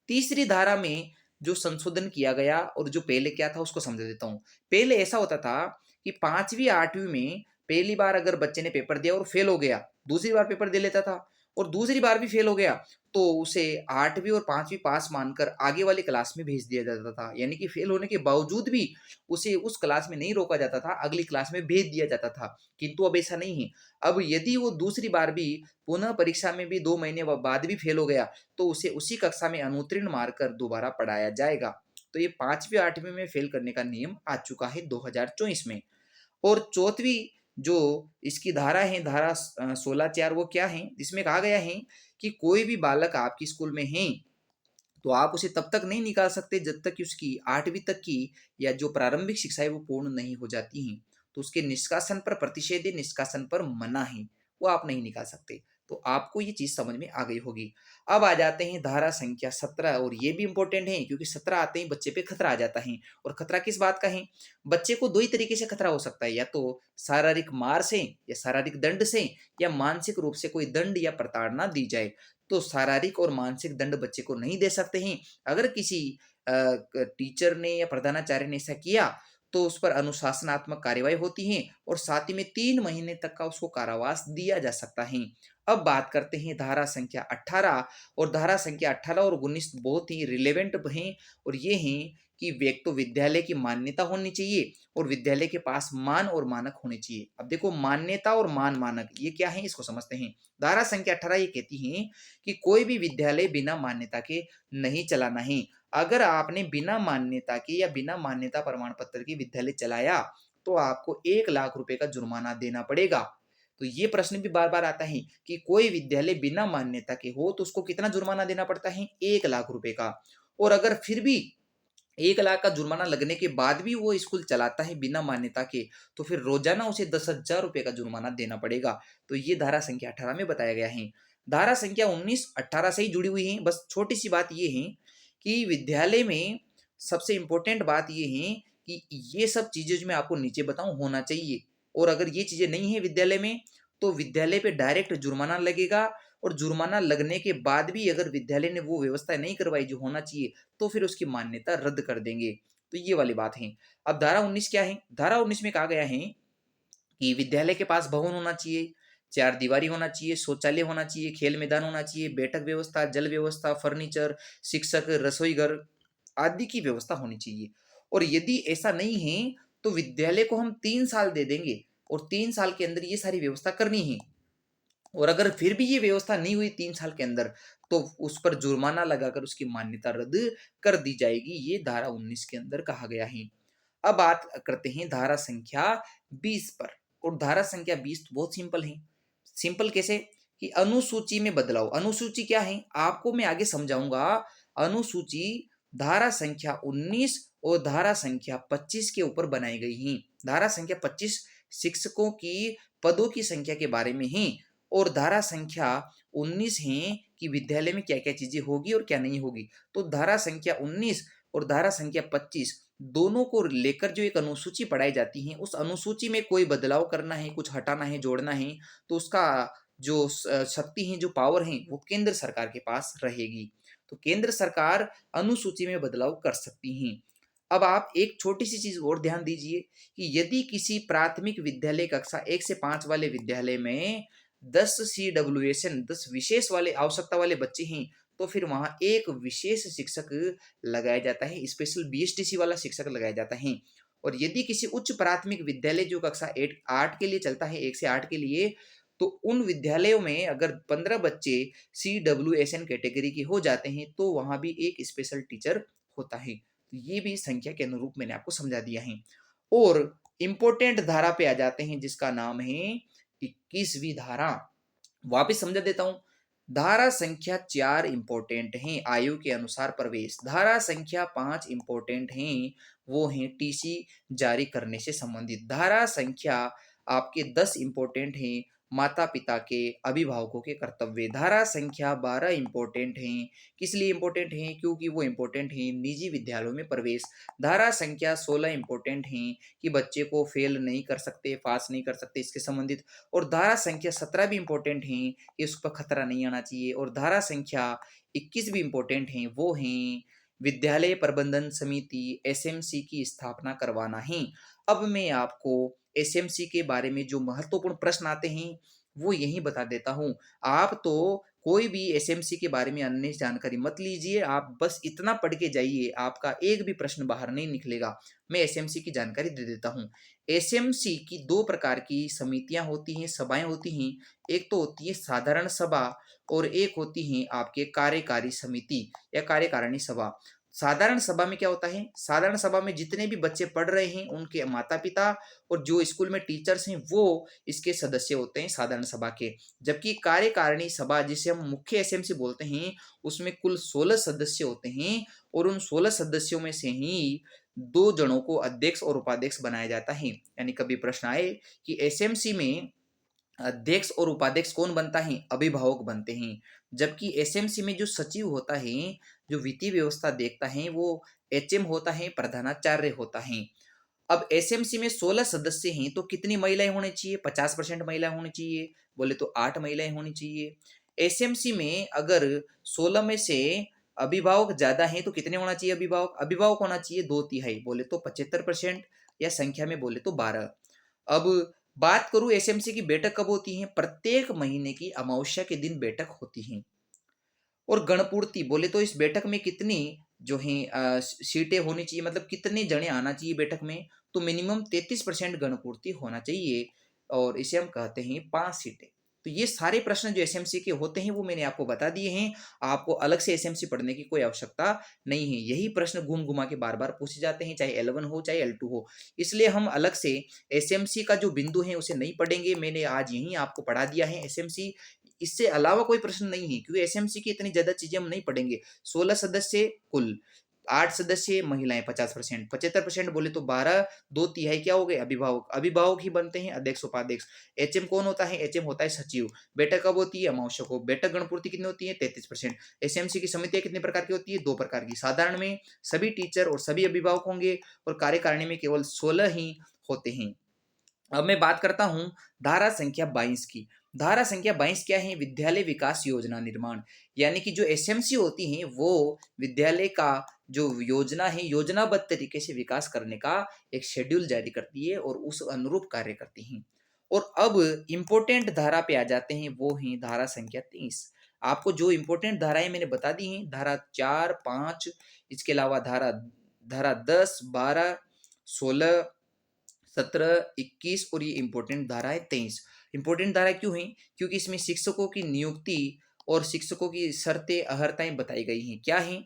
तीसरी धारा में जो संशोधन किया गया और जो पहले क्या था उसको समझा देता हूँ। पहले ऐसा होता था कि 5वीं 8वीं में पहली बार अगर बच्चे ने पेपर दिया और फेल हो गया, दूसरी बार पेपर दे लेता था और दूसरी बार भी फेल हो गया, तो उसे 8वीं और 5वीं पास मानकर आगे वाली क्लास में भेज दिया जाता था। यानी कि फेल होने के बावजूद भी उसे उस क्लास में नहीं रोका जाता था, अगली क्लास में भेज दिया जाता था। किंतु अब ऐसा नहीं है। अब यदि वो दूसरी बार भी पुनः परीक्षा में भी 2 महीने बाद भी फेल हो गया, तो उसे उसी कक्षा में अनुत्तीर्ण मारकर दोबारा पढ़ाया जाएगा। तो ये 5वीं 8वीं में फेल करने का नियम आ चुका है 2024 में। और चौथी जो इसकी धारा है, धारा 16(4), वो क्या है? इसमें कहा गया है कि कोई भी बालक आपकी स्कूल में है तो आप उसे तब तक नहीं निकाल सकते जब तक कि उसकी 8वीं तक की या जो प्रारंभिक शिक्षा है वो पूर्ण नहीं हो जाती हैं। तो उसके निष्कासन पर प्रतिषेध है, निष्कासन पर मना है, वो आप नहीं निकाल सकते। तो आपको ये चीज समझ में आ गई होगी। अब आ जाते हैं धारा संख्या 17 और ये भी इंपॉर्टेंट है क्योंकि 17 आते ही बच्चे पे खतरा आ जाता है। और खतरा किस बात का है? बच्चे को दो ही तरीके से खतरा हो सकता है, या तो शारीरिक मार से या शारीरिक दंड से, या मानसिक रूप से कोई दंड या प्रताड़ना दी जाए। तो शारीरिक और मानसिक दंड बच्चे को नहीं दे सकते हैं। अगर किसी टीचर ने या प्रधानाचार्य ने ऐसा किया तो उस पर अनुशासनात्मक कार्यवाही होती है और साथ ही में 3 महीने तक का उसको कारावास दिया जा सकता है। अब बात करते हैं धारा संख्या 18। और धारा संख्या 18 और 19 बहुत ही रिलेवेंट हैं और ये हैं कि एक तो विद्यालय की मान्यता होनी चाहिए और विद्यालय के पास मान और मानक होने चाहिए। अब देखो, मान्यता और मानक ये क्या है, इसको समझते हैं। धारा संख्या 18 ये कहती है कि कोई भी विद्यालय बिना मान्यता के नहीं चलाना है। अगर आपने बिना मान्यता के या बिना मान्यता प्रमाण पत्र के विद्यालय चलाया तो आपको 1 लाख रुपए का जुर्माना देना पड़ेगा। तो ये प्रश्न भी बार बार आता है कि कोई विद्यालय बिना मान्यता के हो तो उसको कितना जुर्माना देना पड़ता है, 1 लाख रुपए का। और अगर फिर भी 1 लाख का जुर्माना लगने के बाद भी वो स्कूल चलाता है बिना मान्यता के, तो फिर रोजाना उसे 10,000 रुपए का जुर्माना देना पड़ेगा। तो ये धारा संख्या 18 में बताया गया है। धारा संख्या 19 18 से ही जुड़ी हुई है। बस छोटी सी बात ये है कि विद्यालय में सबसे इंपॉर्टेंट बात ये है कि ये सब चीजें जो मैं आपको नीचे बताऊं होना चाहिए। और अगर ये चीजें नहीं है विद्यालय में तो विद्यालय पे डायरेक्ट जुर्माना लगेगा। और जुर्माना लगने के बाद भी अगर विद्यालय ने वो व्यवस्था नहीं करवाई जो होना चाहिए तो फिर उसकी मान्यता रद्द कर देंगे। तो ये वाली बात है। अब धारा 19 क्या है? धारा 19 में कहा गया है कि विद्यालय के पास भवन होना चाहिए, चार दीवारी होना चाहिए, शौचालय होना चाहिए, खेल मैदान होना चाहिए, बैठक व्यवस्था, जल व्यवस्था, फर्नीचर, शिक्षक, रसोई घर आदि की व्यवस्था होनी चाहिए। और यदि ऐसा नहीं है तो विद्यालय को हम 3 साल दे देंगे और 3 साल के अंदर ये सारी व्यवस्था करनी है। और अगर फिर भी ये व्यवस्था नहीं हुई 3 साल के अंदर तो उस पर जुर्माना लगाकर उसकी मान्यता रद्द कर दी जाएगी। ये धारा 19 के अंदर कहा गया है। अब बात करते हैं धारा संख्या 20 पर। और धारा संख्या 20 तो बहुत सिंपल है। सिंपल कैसे? कि अनुसूची में बदलाव। अनुसूची क्या है आपको मैं आगे समझाऊंगा। अनुसूची धारा संख्या 19 और धारा संख्या 25 के ऊपर बनाई गई है। धारा संख्या 25 शिक्षकों की पदों की संख्या के बारे में है और धारा संख्या 19 है कि विद्यालय में क्या क्या चीजें होगी और क्या नहीं होगी। तो धारा संख्या 19 और धारा संख्या 25 दोनों को लेकर जो एक अनुसूची पढ़ाई जाती है, उस अनुसूची में कोई बदलाव करना है, कुछ हटाना है, जोड़ना है, तो उसका जो शक्ति है, जो पावर है, वो केंद्र सरकार के पास रहेगी। तो केंद्र सरकार अनुसूची में बदलाव कर सकती है। अब आप एक छोटी सी चीज और ध्यान दीजिए कि यदि किसी प्राथमिक विद्यालय कक्षा 1 से 5 वाले विद्यालय में 10 CWSN 10 विशेष वाले आवश्यकता वाले बच्चे हैं तो फिर वहां एक विशेष शिक्षक लगाया जाता है, स्पेशल BSTC वाला शिक्षक लगाया जाता है। और यदि किसी उच्च प्राथमिक विद्यालय जो कक्षा 8 के लिए चलता है, 1 से 8 के लिए, तो उन विद्यालयों में अगर 15 बच्चे CWSN कैटेगरी के हो जाते हैं तो वहां भी एक स्पेशल टीचर होता है। तो ये भी संख्या के अनुरूप मैंने आपको समझा दिया है। और इंपॉर्टेंट धारा पे आ जाते हैं जिसका नाम है 21वीं धारा। वापिस समझा देता हूं। धारा संख्या 4 इंपॉर्टेंट है आयु के अनुसार प्रवेश। धारा संख्या 5 इंपॉर्टेंट है, वो है TC जारी करने से संबंधित। धारा संख्या आपके 10 इंपॉर्टेंट है माता पिता के अभिभावकों के कर्तव्य। धारा संख्या 12 इंपॉर्टेंट है। किस लिए इंपॉर्टेंट है? क्योंकि वो इंपॉर्टेंट है निजी विद्यालयों में प्रवेश। धारा संख्या 16 इंपॉर्टेंट है कि बच्चे को फेल नहीं कर सकते, पास नहीं कर सकते, इसके संबंधित। और धारा संख्या 17 भी इंपॉर्टेंट है कि उस पर खतरा नहीं आना चाहिए। और धारा संख्या 21 भी इंपॉर्टेंट है, वो है विद्यालय प्रबंधन समिति SMC की स्थापना करवाना है। अब मैं आपको SMC के बारे में जो महत्वपूर्ण प्रश्न आते हैं वो यही बता देता हूं। आप तो कोई भी SMC के बारे में अन्य जानकारी मत लीजिए, आप बस इतना पढ़ के जाइए, आपका एक भी प्रश्न बाहर नहीं निकलेगा। मैं SMC की जानकारी दे देता हूं। SMC की 2 प्रकार की समितियां होती हैं, सभाएं होती हैं। एक तो होती है साधारण सभा और एक होती है आपके कार्यकारी समिति या कार्यकारिणी सभा। साधारण सभा में क्या होता है? साधारण सभा में जितने भी बच्चे पढ़ रहे हैं उनके माता पिता और जो स्कूल में टीचर्स हैं वो इसके सदस्य होते हैं साधारण सभा के। जबकि कार्यकारिणी सभा जिसे हम मुख्य SMC बोलते हैं उसमें कुल 16 सदस्य होते हैं और उन 16 सदस्यों में से ही 2 जनों को अध्यक्ष और उपाध्यक्ष बनाया जाता है। यानी कभी प्रश्न आए कि SMC में अध्यक्ष और उपाध्यक्ष कौन बनता है? अभिभावक बनते हैं। जबकि SMC में जो सचिव होता है, जो वित्तीय व्यवस्था देखता है, वो HM होता है, प्रधानाचार्य होता है। अब SMC में 16 सदस्य हैं तो कितनी महिलाएं होनी चाहिए? 50% महिला होनी चाहिए। बोले तो 8 महिलाएं होनी चाहिए। SMC में अगर 16 में से अभिभावक ज्यादा हैं तो कितने होना चाहिए? अभिभावक होना चाहिए 2/3। बोले तो 75%। या संख्या में बोले तो 12। अब बात करूं एसएमसी की बैठक कब होती है, प्रत्येक महीने की अमावस्या के दिन बैठक होती है। और गणपूर्ति बोले तो इस बैठक में कितनी जो है सीटें होनी चाहिए, मतलब कितने जने आना चाहिए बैठक में, तो मिनिमम 33% गणपूर्ति होना चाहिए और इसे हम कहते हैं 5 सीटें। तो ये सारे प्रश्न जो एसएमसी के होते हैं वो मैंने आपको बता दिए हैं। आपको अलग से एसएमसी पढ़ने की कोई आवश्यकता नहीं है। यही प्रश्न घूम घुमा के बार बार पूछे जाते हैं, चाहे L1 हो चाहे L2 हो। इसलिए हम अलग से एसएमसी का जो बिंदु है उसे नहीं पढ़ेंगे। मैंने आज यही आपको पढ़ा दिया है एसएमसी, इससे अलावा कोई प्रश्न नहीं है, क्योंकि एसएमसी की इतनी ज्यादा चीजें हम नहीं पढ़ेंगे। 16 सदस्य कुल, 8 सदस्य महिलाएं 50%, 75% बोले तो 12, 2/3 क्या हो गए अभिभावक। अभिभावक ही बनते हैं अध्यक्ष उपाध्यक्ष। एचएम कौन होता है, एचएम होता है सचिव। बैठक कब होती है, अमावस्या को। बैठक गणपूर्ति कितनी होती है, 33%। एसएमसी की समितियां कितने प्रकार की होती है, 2 प्रकार की। साधारण में सभी टीचर और सभी अभिभावक होंगे और कार्यकारिणी में केवल 16 ही होते हैं। अब मैं बात करता हूं धारा संख्या 22 की। धारा संख्या 22 क्या है, विद्यालय विकास योजना निर्माण। यानी कि जो एसएमसी होती है वो विद्यालय का जो योजना है, योजनाबद्ध तरीके से विकास करने का एक शेड्यूल जारी करती है और उस अनुरूप कार्य करती है। और अब इंपोर्टेंट धारा पे आ जाते हैं, वो है धारा संख्या 23। आपको जो इंपोर्टेंट धाराएं मैंने बता दी हैं, धारा 4, 5, इसके अलावा धारा धारा 10, 12, 16, 17, 21 और ये इंपॉर्टेंट धारा है 23। इंपॉर्टेंट धारा क्यों है, क्योंकि इसमें शिक्षकों की नियुक्ति और शिक्षकों की शर्तें अहर्ताएं बताई गई हैं। क्या है,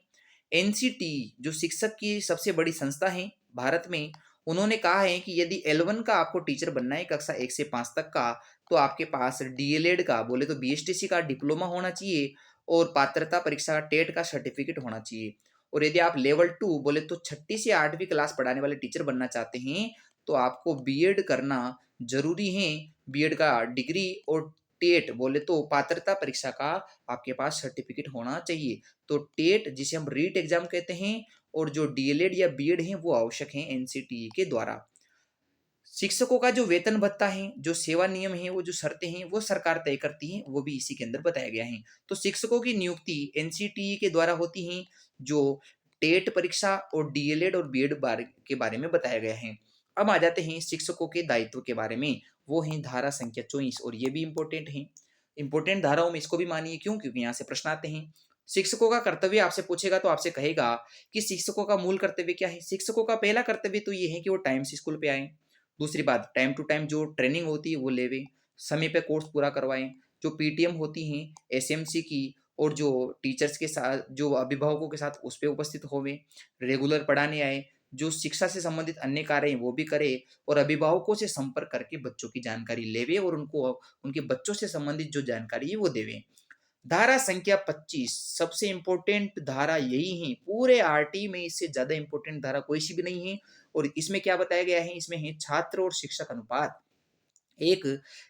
एनसीटी जो शिक्षक की सबसे बड़ी संस्था है भारत में, उन्होंने कहा है कि यदि L1 का आपको टीचर बनना है कक्षा 1 से 5 तक का, तो आपके पास डीएलएड का बोले तो बीएसटीसी का डिप्लोमा होना चाहिए और पात्रता परीक्षा का टेट का सर्टिफिकेट होना चाहिए। और यदि आप लेवल 2 बोले तो 6ठी से 8वीं क्लास पढ़ाने वाले टीचर बनना चाहते हैं, तो आपको बीएड करना जरूरी है। बीएड का डिग्री और टेट बोले तो पात्रता परीक्षा का आपके पास सर्टिफिकेट होना चाहिए। तो टेट जिसे हम रीट एग्जाम कहते हैं और जो डीएलएड या बीएड है वो आवश्यक है एनसीटीई के द्वारा। शिक्षकों का जो वेतन भत्ता है, जो सेवा नियम है, वो जो शर्तें हैं वो सरकार तय करती है, वो भी इसी के अंदर बताया गया है। तो शिक्षकों की नियुक्ति एनसीटीई के द्वारा होती है, जो टेट परीक्षा और डीएलएड और बीएड के बारे में बताया गया है। अब आ जाते हैं शिक्षकों के दायित्व के बारे में, वो है धारा संख्या 24 और ये भी इंपॉर्टेंट है। इंपॉर्टेंट धाराओं में इसको भी मानिए, क्यों, क्योंकि यहाँ से प्रश्न आते हैं। शिक्षकों का कर्तव्य आपसे पूछेगा तो आपसे कहेगा कि शिक्षकों का मूल कर्तव्य क्या है। शिक्षकों का पहला कर्तव्य तो ये है कि वो टाइम से स्कूल पे आए। दूसरी बात, टाइम टू टाइम जो ट्रेनिंग होती है वो लेवे, समय पे कोर्स पूरा करवाएं। जो पीटीएम होती हैं एसएमसी की और जो टीचर्स के साथ, जो अभिभावकों के साथ उस पर उपस्थित होवे, रेगुलर पढ़ाने आए। जो शिक्षा से संबंधित अन्य कार्य हैं वो भी करे और अभिभावकों से संपर्क करके बच्चों की जानकारी लेवे और उनको उनके बच्चों से संबंधित जो जानकारी है वो देवे। धारा संख्या 25 सबसे इंपॉर्टेंट धारा यही है पूरे आरटी में, इससे ज्यादा इंपॉर्टेंट धारा कोई सी भी नहीं है। और इसमें क्या बताया गया है, इसमें है छात्र और शिक्षक अनुपात। एक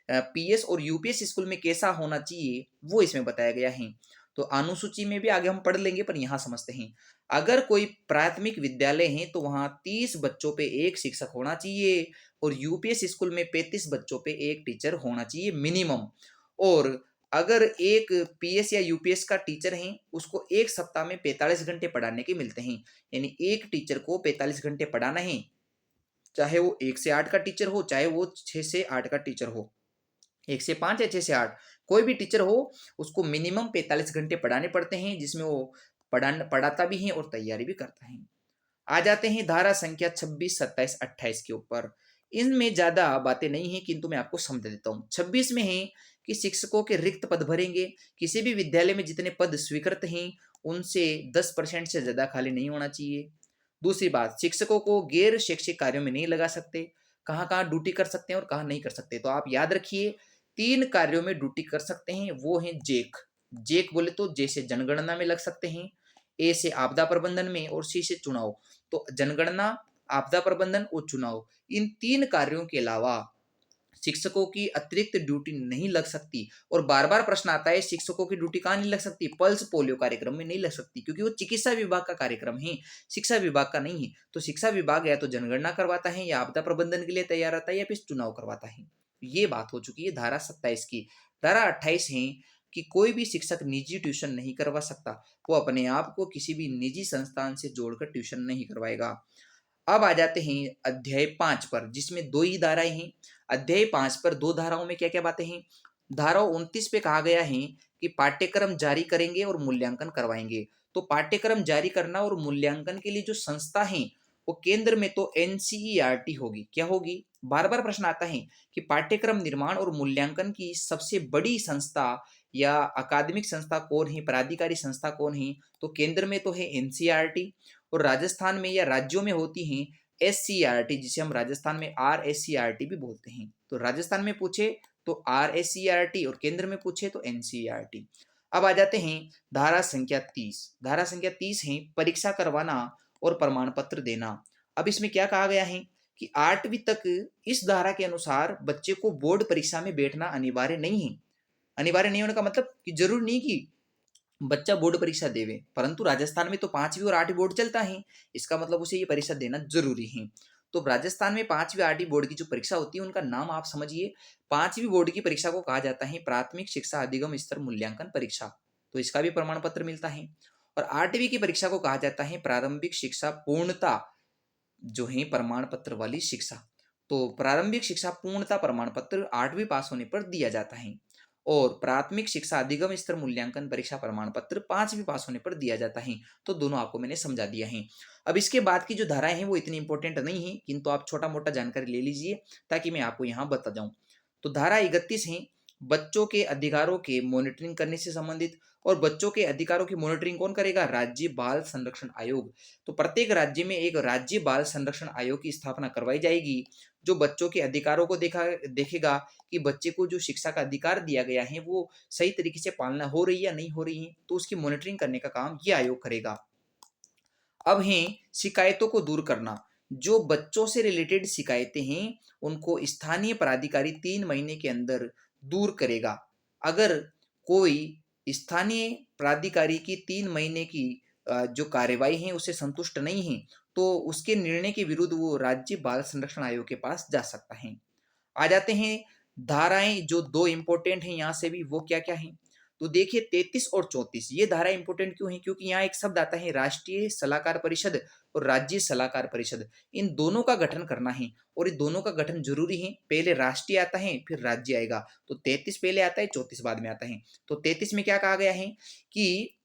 पीएस और यूपीएस स्कूल में कैसा होना चाहिए वो इसमें बताया गया है। तो अनुसूची में भी आगे हम पढ़ लेंगे, पर यहाँ समझते हैं। अगर कोई प्राथमिक विद्यालय है तो वहां 30 बच्चों पे एक शिक्षक होना चाहिए और यूपीएस स्कूल में 35 बच्चों पे एक टीचर होना चाहिए मिनिमम। और अगर एक पीएस या यूपीएस का टीचर है उसको एक सप्ताह में 45 घंटे पढ़ाने के मिलते हैं। यानी एक टीचर को 45 घंटे पढ़ाना है, चाहे वो 1 से 8 का टीचर हो चाहे वो 6 से 8 का टीचर हो, 1 से 5 या 6 से 8, कोई भी टीचर हो उसको मिनिमम 45 घंटे पढ़ाने पड़ते हैं, जिसमें वो पढ़ाता भी है और तैयारी भी करता है। आ जाते हैं धारा संख्या 26, 27, 28 के ऊपर। इनमें ज्यादा बातें नहीं है किंतु मैं आपको समझ देता हूँ। 26 में है कि शिक्षकों के रिक्त पद भरेंगे। किसी भी विद्यालय में जितने पद स्वीकृत हैं उनसे 10% से ज्यादा खाली नहीं होना चाहिए। दूसरी बात, शिक्षकों को गैर शैक्षिक कार्यों में नहीं लगा सकते। कहाँ कहाँ ड्यूटी कर सकते हैं और कहाँ नहीं कर सकते, तो आप याद रखिए 3 कार्यों में ड्यूटी कर सकते हैं, वो है जेक। जेक बोले तो जैसे जनगणना में लग सकते हैं, ए से आपदा प्रबंधन में और सी से चुनाव। तो जनगणना, आपदा प्रबंधन और चुनाव, इन 3 कार्यों के अलावा शिक्षकों की अतिरिक्त ड्यूटी नहीं लग सकती। और बार बार प्रश्न आता है शिक्षकों की ड्यूटी कहाँ नहीं लग सकती, पल्स पोलियो कार्यक्रम में नहीं लग सकती, क्योंकि वो चिकित्सा विभाग का कार्यक्रम है, शिक्षा विभाग का नहीं है। तो शिक्षा विभाग या तो जनगणना करवाता है या आपदा प्रबंधन के लिए तैयार रहता है या फिर चुनाव करवाता है। ये बात हो चुकी है धारा 27 की। धारा 28 है कि कोई भी शिक्षक निजी ट्यूशन नहीं करवा सकता, वो अपने आप को किसी भी निजी संस्थान से जोड़कर ट्यूशन नहीं करवाएगा। अब आ जाते हैं अध्याय 5 पर, जिसमें 2 ही धाराएँ हैं। अध्याय 5 पर 2 धाराओं में क्या-क्या बातें हैं? धारा 29 पे कहा गया है कि पाठ्यक्रम जारी करेंगे और मूल्यांकन करवाएँगे। तो पाठ्यक्रम जारी करना और मूल्यांकन के लिए जो संस्था है, वो केंद्र में तो एनसीईआरटी होगी। क्या होगी? बार-बार प्रश्न आता है कि पाठ्यक्रम निर्माण और मूल्यांकन की सबसे बड़ी संस्था या अकादमिक संस्था कौन है, प्राधिकारी संस्था कौन है? तो केंद्र में तो है एनसीईआरटी, और राजस्थान में या राज्यों में होती हैं एससीईआरटी, जिसे हम राजस्थान में आरएससीईआरटी भी बोलते हैं। तो राजस्थान में पूछे तो आरएससीईआरटी और केंद्र में पूछे तो एनसीईआरटी। अब आ जाते हैं धारा संख्या 30। धारा संख्या 30 है परीक्षा करवाना और प्रमाण पत्र देना। अब इसमें क्या कहा गया है कि 8वीं तक इस धारा के अनुसार बच्चे को बोर्ड परीक्षा में बैठना अनिवार्य नहीं है। अनिवार्य नहीं होने का मतलब कि जरूरी नहीं कि बच्चा बोर्ड परीक्षा देवे, परंतु राजस्थान में तो 5वीं और 8वीं बोर्ड चलता है। इसका मतलब उसे ये परीक्षा देना जरूरी है। तो राजस्थान में 5वीं 8वीं बोर्ड की जो परीक्षा होती है, उनका नाम आप समझिए। 5वीं बोर्ड की परीक्षा को कहा जाता है प्राथमिक शिक्षा अधिगम स्तर मूल्यांकन परीक्षा। तो इसका भी प्रमाण पत्र मिलता है। और 8वीं की परीक्षा को कहा जाता है प्रारंभिक शिक्षा पूर्णता, जो है प्रमाण पत्र वाली शिक्षा। तो प्रारंभिक शिक्षा पूर्णता प्रमाण पत्र 8वीं पास होने पर दिया जाता है, और प्राथमिक शिक्षा अधिगम स्तर मूल्यांकन परीक्षा प्रमाण पत्र 5वीं पास होने पर दिया जाता है। तो दोनों आपको मैंने समझा दिया है। अब इसके बाद की जो धाराएं हैं वो इतनी इंपॉर्टेंट नहीं है, किंतु आप छोटा मोटा जानकारी ले लीजिए ताकि मैं आपको यहाँ बता जाऊँ। तो धारा 31 है बच्चों के अधिकारों के मॉनिटरिंग करने से संबंधित। और बच्चों के अधिकारों की मॉनिटरिंग कौन करेगा? राज्य बाल संरक्षण आयोग। तो प्रत्येक राज्य में एक राज्य बाल संरक्षण आयोग की स्थापना करवाई जाएगी, जो बच्चों के अधिकारों को देखेगा कि बच्चे को जो शिक्षा का अधिकार दिया गया है वो सही तरीके से पालना हो रही है या नहीं हो रही है, तो उसकी मॉनिटरिंग करने का काम ये आयोग करेगा। अब है शिकायतों को दूर करना। जो बच्चों से रिलेटेड शिकायतें हैं उनको स्थानीय प्राधिकारी 3 महीने के अंदर दूर करेगा। अगर कोई स्थानीय प्राधिकारी की 3 महीने की जो कार्यवाही है उससे संतुष्ट नहीं है, तो उसके निर्णय के विरुद्ध वो राज्य बाल संरक्षण आयोग के पास जा सकता है। आ जाते हैं धाराएं जो 2 इंपॉर्टेंट हैं यहाँ से भी, वो क्या क्या है? तो देखिए 33 और 34 ये धारा इंपॉर्टेंट क्यों है? क्योंकि यहाँ एक शब्द आता है राष्ट्रीय सलाहकार परिषद और राज्य सलाहकार परिषद। इन दोनों का गठन करना है, और ये दोनों का गठन जरूरी है। पहले राष्ट्रीय आता है फिर राज्य आएगा। तो 33 पहले आता है, 34 बाद में आता है। तो 33 में क्या कहा गया है कि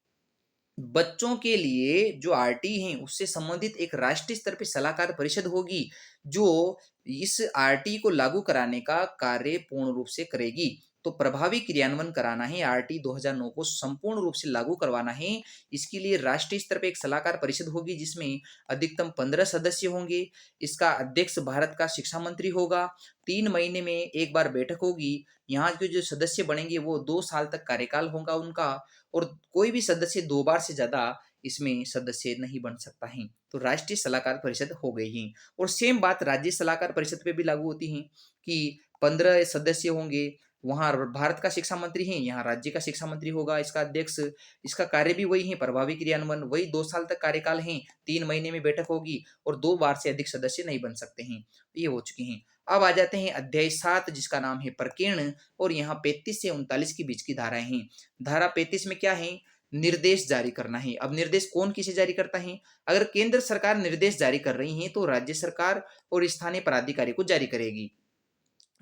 बच्चों के लिए जो आरटी हैं उससे संबंधित एक राष्ट्रीय स्तर पे सलाहकार परिषद होगी, जो इस आरटी को लागू कराने का कार्य पूर्ण रूप से करेगी। तो प्रभावी क्रियान्वयन कराना है, आरटी 2009 को संपूर्ण रूप से लागू करवाना है। इसके लिए राष्ट्रीय स्तर पे एक सलाहकार परिषद होगी जिसमें अधिकतम 15 सदस्य होंगे। इसका अध्यक्ष भारत का शिक्षा मंत्री होगा। 3 महीने में एक बार बैठक होगी। यहाँ के जो सदस्य बनेंगे वो 2 साल तक कार्यकाल होगा उनका, और कोई भी सदस्य 2 बार से ज्यादा इसमें सदस्य नहीं बन सकता है। तो राष्ट्रीय सलाहकार परिषद हो गई है। और सेम बात राज्य सलाहकार परिषद पे भी लागू होती है कि 15 सदस्य होंगे। वहां भारत का शिक्षा मंत्री है, यहाँ राज्य का शिक्षा मंत्री होगा इसका अध्यक्ष। इसका कार्य भी वही है, प्रभावी क्रियान्वयन। वही 2 साल तक कार्यकाल है, 3 महीने में बैठक होगी, और 2 बार से अधिक सदस्य नहीं बन सकते हैं। ये हो चुके हैं। अब आ जाते हैं अध्याय 7 जिसका नाम है प्रकीर्ण, और यहाँ 35 से 39 के बीच की धाराएं हैं। धारा 35 में क्या है? निर्देश जारी करना है। अब निर्देश कौन किसे जारी करता है? अगर केंद्र सरकार निर्देश जारी कर रही है तो राज्य सरकार और स्थानीय प्राधिकारी को जारी करेगी।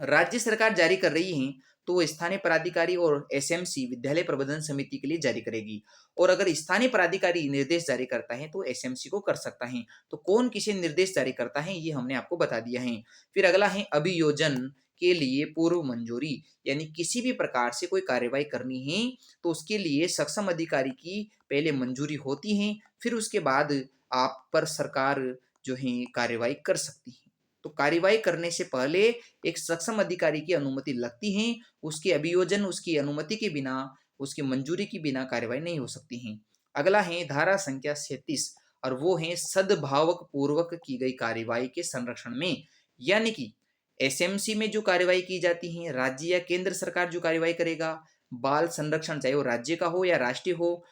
राज्य सरकार जारी कर रही है तो वो स्थानीय प्राधिकारी और एसएमसी विद्यालय प्रबंधन समिति के लिए जारी करेगी। और अगर स्थानीय प्राधिकारी निर्देश जारी करता है तो एसएमसी को कर सकता है। तो कौन किसे निर्देश जारी करता है ये हमने आपको बता दिया है। फिर अगला है अभियोजन के लिए पूर्व मंजूरी, यानी किसी भी प्रकार से कोई कार्यवाही करनी है तो उसके लिए सक्षम अधिकारी की पहले मंजूरी होती है, फिर उसके बाद आप पर सरकार जो है कार्यवाही कर सकती है। तो कार्यवाही करने से पहले एक सक्षम अधिकारी की अनुमति लगती है। उसके अभियोजन, उसकी अनुमति के बिना, उसकी मंजूरी के बिना कार्यवाही नहीं हो सकती है। अगला है धारा संख्या 37, और वो है सद्भावक पूर्वक की गई कार्यवाही के संरक्षण में। यानी कि एसएमसी में जो कार्यवाही की जाती है, राज्य या केंद्र सरकार जो कार्यवाही करेगा, बाल संरक्षण चाहे वो राज्य का हो या राष्ट्रीय हो,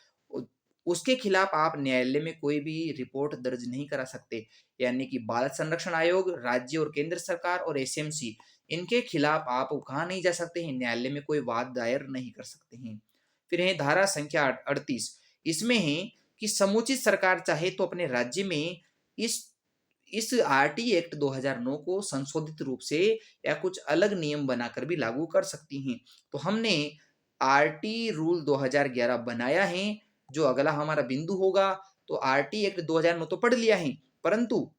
उसके खिलाफ आप न्यायालय में कोई भी रिपोर्ट दर्ज नहीं करा सकते। यानी कि बाल संरक्षण आयोग, राज्य और केंद्र सरकार और एसएमसी, इनके खिलाफ आप कहाँ नहीं जा सकते हैं? न्यायालय में कोई वाद दायर नहीं कर सकते हैं। फिर है धारा संख्या 38। इसमें है कि समुचित सरकार चाहे तो अपने राज्य में इस इस आरटी एक्ट 2009 को संशोधित रूप से या कुछ अलग नियम बनाकर भी लागू कर सकती हैं। तो हमने आरटी रूल 2011 बनाया है, जो अगला हमारा बिंदु होगा। तो आरटी एक्ट 2009 तो पढ़ लिया है, परंतु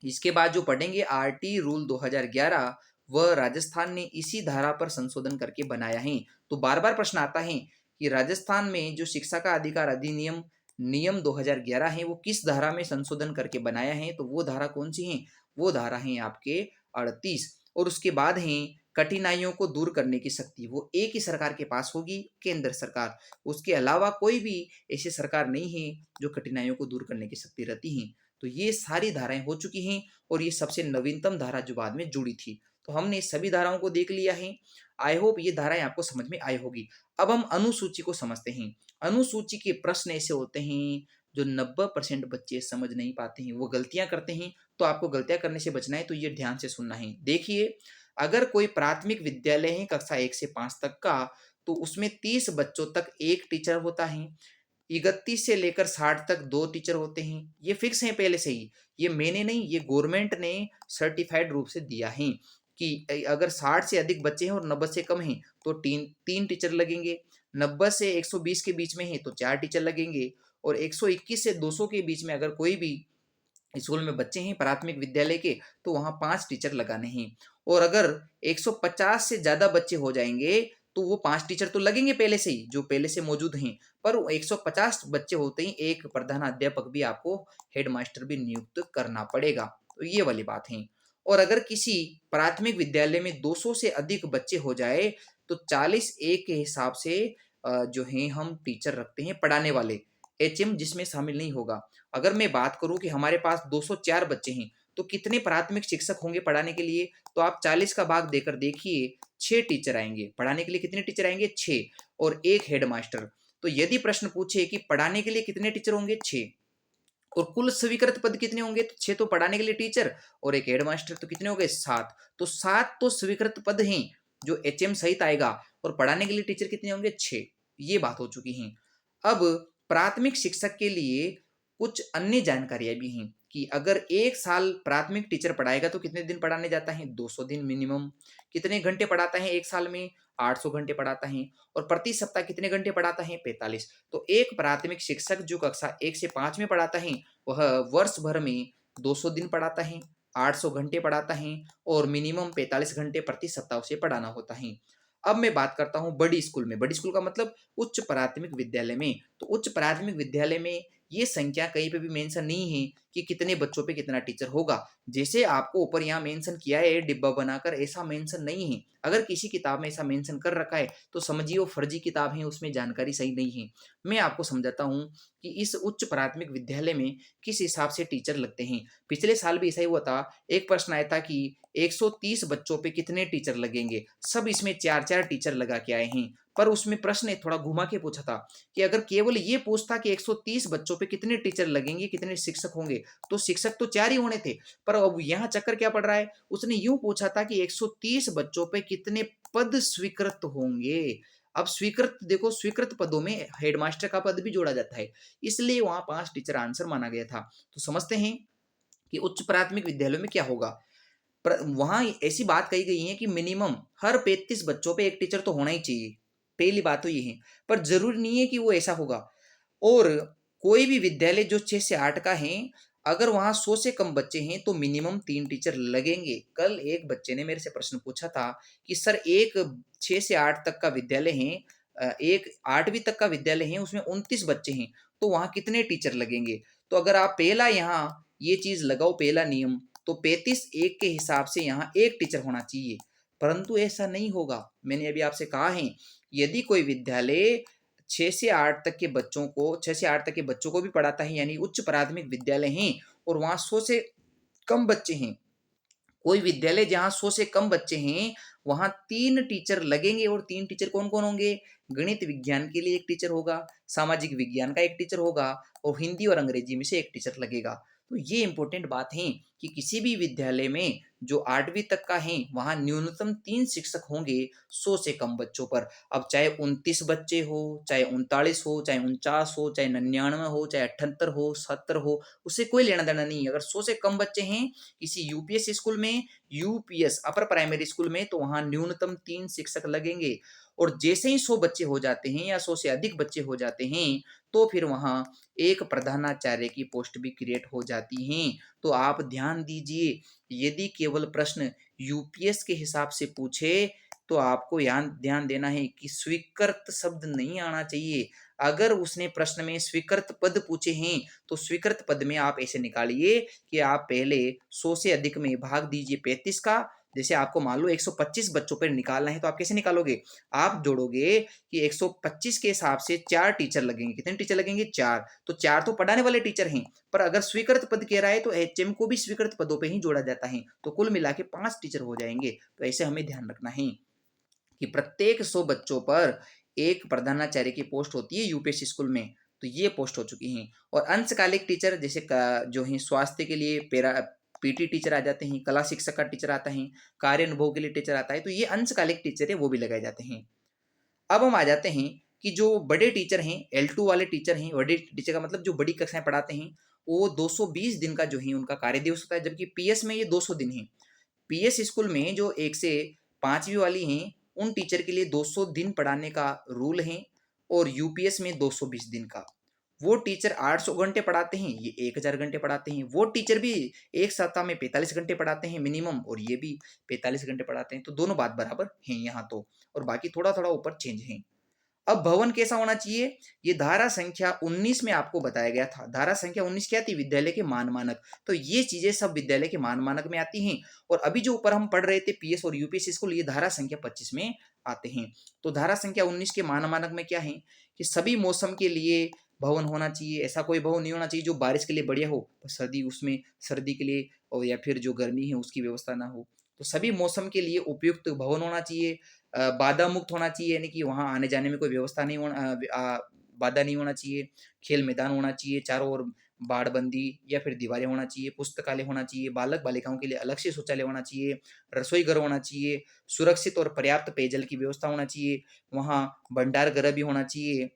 इसके बाद जो पढ़ेंगे आरटी रूल 2011, वह राजस्थान ने इसी धारा पर संशोधन करके बनाया है। तो बार बार प्रश्न आता है कि राजस्थान में जो शिक्षा का अधिकार अधिनियम नियम 2011 है, वो किस धारा में संशोधन करके बनाया है। तो वो धारा कौन सी है? वो धारा है आपके 38। और उसके बाद है कठिनाइयों को दूर करने की शक्ति, वो एक ही सरकार के पास होगी, केंद्र सरकार। उसके अलावा कोई भी ऐसी सरकार नहीं है जो कठिनाइयों को दूर करने की शक्ति रखती है। तो ये सारी धाराएं हो चुकी हैं और ये सबसे नवीनतम धारा जो बाद में जुड़ी थी। तो हमने सभी धाराओं को देख लिया है। आई होप ये धाराएं आपको समझ में आई होगी। अब हम अनुसूची को समझते हैं। अनुसूची के प्रश्न ऐसे होते हैं जो 90% बच्चे समझ नहीं पाते हैं, वो गलतियां करते हैं। तो आपको गलतियां करने से बचना है, तो ये ध्यान से सुनना है। देखिए, अगर कोई प्राथमिक विद्यालय है कक्षा 1 से 5 तक का, तो उसमें 30 बच्चों तक एक टीचर होता है। 31 से लेकर 60 तक 2 टीचर होते हैं। ये फिक्स है पहले से ही, ये मैंने नहीं, ये गवर्नमेंट ने सर्टिफाइड रूप से दिया है कि अगर 60 से अधिक बच्चे हैं और 90 से कम हैं तो तीन तीन टीचर लगेंगे। 90 से 120 के बीच में है तो 4 टीचर लगेंगे। और 121 से 200 के बीच में अगर कोई भी स्कूल में बच्चे हैं प्राथमिक विद्यालय के, तो वहां 5 टीचर लगाने हैं। और अगर 150 से ज्यादा बच्चे हो जाएंगे तो वो 5 टीचर तो लगेंगे पहले से ही, जो पहले से मौजूद हैं। पर 150 बच्चे होते ही एक प्रधान अध्यापक भी आपको हेड मास्टर भी नियुक्त करना पड़ेगा। तो ये वाली बात है। और अगर किसी प्राथमिक विद्यालय में 200 से अधिक बच्चे हो जाए तो 40 एक के हिसाब से जो है हम टीचर रखते हैं पढ़ाने वाले। एचएम जिसमें शामिल नहीं होगा। अगर मैं बात करूं कि हमारे पास 204 बच्चे हैं तो कितने प्राथमिक शिक्षक होंगे पढ़ाने के लिए? तो आप 40 का भाग देकर देखिए, 6 टीचर आएंगे पढ़ाने के लिए। कितने टीचर आएंगे? 6। और एक हेड मास्टर। तो यदि प्रश्न पूछे कि पढ़ाने के लिए कितने टीचर होंगे? 6। और कुल स्वीकृत पद कितने होंगे? तो 6 तो पढ़ाने के लिए टीचर और एक हेड मास्टर, तो कितने हो गए? 7। तो 7 तो स्वीकृत पद हैं जो एचएम सहित आएगा। और पढ़ाने के लिए टीचर कितने होंगे? 6। ये बात हो चुकी है। अब प्राथमिक शिक्षक के लिए कुछ अन्य जानकारियां भी हैं कि अगर 1 साल प्राथमिक टीचर पढ़ाएगा तो कितने दिन पढ़ाने जाता है? 200 दिन मिनिमम। कितने घंटे पढ़ाता है 1 साल में? 800 घंटे पढ़ाता है। और प्रति सप्ताह कितने घंटे पढ़ाता है? 45। तो एक प्राथमिक शिक्षक जो कक्षा 1 से 5 में पढ़ाता है, वह वर्ष भर में 200 दिन पढ़ाता है, 800 घंटे पढ़ाता है और मिनिमम 45 घंटे प्रति सप्ताह उसे पढ़ाना होता है। अब मैं बात करता हूँ बड़ी स्कूल में। बड़ी स्कूल का मतलब उच्च प्राथमिक विद्यालय में। तो उच्च प्राथमिक विद्यालय में ये संख्या कहीं पे भी मेंशन नहीं है कि कितने बच्चों पे कितना टीचर होगा। जैसे आपको ऊपर यहाँ मेंशन किया है डिब्बा बनाकर, ऐसा मेंशन नहीं है। अगर किसी किताब में ऐसा मेंशन कर रखा है तो समझिए वो फर्जी किताब है, उसमें जानकारी सही नहीं है। मैं आपको समझाता हूँ कि इस उच्च प्राथमिक विद्यालय में किस हिसाब से टीचर लगते हैं। पिछले साल भी ऐसा ही हुआ था। एक प्रश्न आया था कि 130 बच्चों पे कितने टीचर लगेंगे? सब इसमें 4-4 टीचर लगा के आए हैं। पर उसमें प्रश्न थोड़ा घुमा के पूछा था कि अगर केवल ये पूछता कि 130 बच्चों पे कितने टीचर लगेंगे, कितने शिक्षक होंगे, तो शिक्षक तो 4 ही होने थे। पर अब यहाँ चक्कर क्या पड़ रहा है? उसने यूं पूछा था कि 130 बच्चों पे कितने पद स्वीकृत होंगे। अब स्वीकृत देखो, स्वीकृत पदों में हेडमास्टर का पद भी जोड़ा जाता है, इसलिए वहां 5 टीचर आंसर माना गया था। तो समझते हैं कि उच्च प्राथमिक विद्यालयों में क्या होगा। वहां ऐसी बात कही गई है कि मिनिमम हर 35 बच्चों पे एक टीचर तो होना ही चाहिए। पहली बात तो ये है। पर जरूरी नहीं है कि वो ऐसा होगा। और कोई भी विद्यालय जो 6 से 8 का है, अगर वहां 100 से कम बच्चे हैं तो मिनिमम 3 टीचर लगेंगे। कल एक बच्चे ने मेरे से प्रश्न पूछा था कि सर, एक 6 से 8 तक का विद्यालय है, एक 8वीं तक का विद्यालय है, उसमें 29 बच्चे हैं, तो वहां कितने टीचर लगेंगे? तो अगर आप पहला यहाँ ये चीज लगाओ, पहला नियम, तो 35 एक के हिसाब से यहाँ एक टीचर होना चाहिए। परंतु ऐसा नहीं होगा। मैंने अभी आपसे कहा है, यदि कोई विद्यालय 6 से 8 तक के बच्चों को भी पढ़ाता है, यानी उच्च प्राथमिक विद्यालय हैं, और वहां 100 से कम बच्चे हैं, कोई विद्यालय जहां 100 से कम बच्चे हैं, वहां 3 टीचर लगेंगे। और 3 टीचर कौन कौन होंगे? गणित विज्ञान के लिए एक टीचर होगा, सामाजिक विज्ञान का एक टीचर होगा और हिंदी और अंग्रेजी में से एक टीचर लगेगा। तो ये इम्पोर्टेंट बात है कि किसी भी विद्यालय में जो 8वीं तक का है, वहाँ न्यूनतम 3 शिक्षक होंगे 100 से कम बच्चों पर। अब चाहे 29 बच्चे हो, चाहे 39 हो, चाहे 49 हो, चाहे 99 हो, चाहे 78 हो, 70 हो, उससे कोई लेना-देना नहीं है। अगर 100 से कम बच्चे हैं किसी यूपीएस स्कूल में, यूपीएस अपर प्राइमरी स्कूल में, तो वहाँ न्यूनतम 3 शिक्षक लगेंगे। और जैसे ही 100 बच्चे हो जाते हैं या 100 से अधिक बच्चे हो जाते हैं, तो फिर वहाँ एक प्रधानाचार्य की पोस्ट भी क्रिएट हो जाती हैं। तो आप ध्यान दीजिए, यदि केवल प्रश्न यूपीएस के हिसाब से पूछे, तो आपको ध्यान ध्यान देना है कि स्वीकृत शब्द नहीं आना चाहिए। अगर उसने प्रश्न में स्वीकृत पद पूछे हैं, तो स्वीकृत पद में आप ऐसे निकालिए कि आप पहले 100 से अधिक में भाग दीजिए 35 का। जैसे आपको मान लो 125 बच्चों पर निकालना है, तो आप कैसे निकालोगे? आप जोड़ोगे कि 125 के हिसाब से 4 टीचर लगेंगे। कितने टीचर लगेंगे? 4। तो 4 तो पढ़ाने वाले टीचर हैं, पर अगर स्वीकृत पद कह रहा है तो एचएम को भी स्वीकृत पदों पे ही जोड़ा जाता है। तो कुल मिला के 5 टीचर हो जाएंगे। तो ऐसे हमें ध्यान रखना है कि प्रत्येक 100 बच्चों पर एक प्रधानाचार्य की पोस्ट होती है यूपीएससी स्कूल में। तो ये पोस्ट हो चुकी हैं। और अंशकालिक टीचर जैसे जो है स्वास्थ्य के लिए पेरा पीटी टीचर आ जाते हैं, कला शिक्षक का टीचर आता है, कार्य अनुभव के लिए टीचर आता है, तो ये अंशकालिक टीचर है, वो भी लगाए जाते हैं। अब हम आ जाते हैं कि जो बड़े टीचर हैं, L2 वाले टीचर हैं, बड़े टीचर का मतलब जो बड़ी कक्षाएं पढ़ाते हैं, वो 220 दिन का जो है उनका कार्य दिवस होता है, जबकि पीएस में ये 200 दिन है। पीएस स्कूल में जो 1 से 5वीं वाली हैं, उन टीचर के लिए 200 दिन पढ़ाने का रूल है, और यूपीएस में 220 दिन का। वो टीचर 800 घंटे पढ़ाते हैं, ये 1000 घंटे पढ़ाते हैं। वो टीचर भी एक सप्ताह में 45 घंटे पढ़ाते हैं मिनिमम, और ये भी 45 घंटे पढ़ाते हैं। तो दोनों बात बराबर हैं यहाँ तो, और बाकी थोड़ा-थोड़ा ऊपर चेंज है। अब भवन कैसा होना चाहिए? ये धारा संख्या 19 में आपको बताया गया था। धारा संख्या 19 क्या थी? विद्यालय के मान मानक। तो ये चीजें सब विद्यालय के मान मानक में आती हैं। और अभी जो ऊपर हम पढ़ रहे थे पीएस और यूपीएस स्कूल, ये धारा संख्या 25 में आते हैं। तो धारा संख्या 19 के मान मानक में क्या है कि सभी मौसम के लिए भवन होना चाहिए। ऐसा कोई भवन नहीं होना चाहिए जो बारिश के लिए बढ़िया हो, सर्दी उसमें सर्दी के लिए, और या फिर जो गर्मी है उसकी व्यवस्था ना हो। तो सभी मौसम के लिए उपयुक्त भवन होना चाहिए। बाधा मुक्त होना चाहिए, यानी कि वहाँ आने जाने में कोई व्यवस्था नहीं होना, बाधा नहीं होना चाहिए। खेल मैदान होना चाहिए, चारों ओर बाड़बंदी या फिर दीवारें होना चाहिए, पुस्तकालय होना चाहिए, बालक बालिकाओं के लिए अलग से शौचालय होना चाहिए, रसोई घर होना चाहिए, सुरक्षित और पर्याप्त पेयजल की व्यवस्था होना चाहिए, वहाँ भंडार गृह भी होना चाहिए,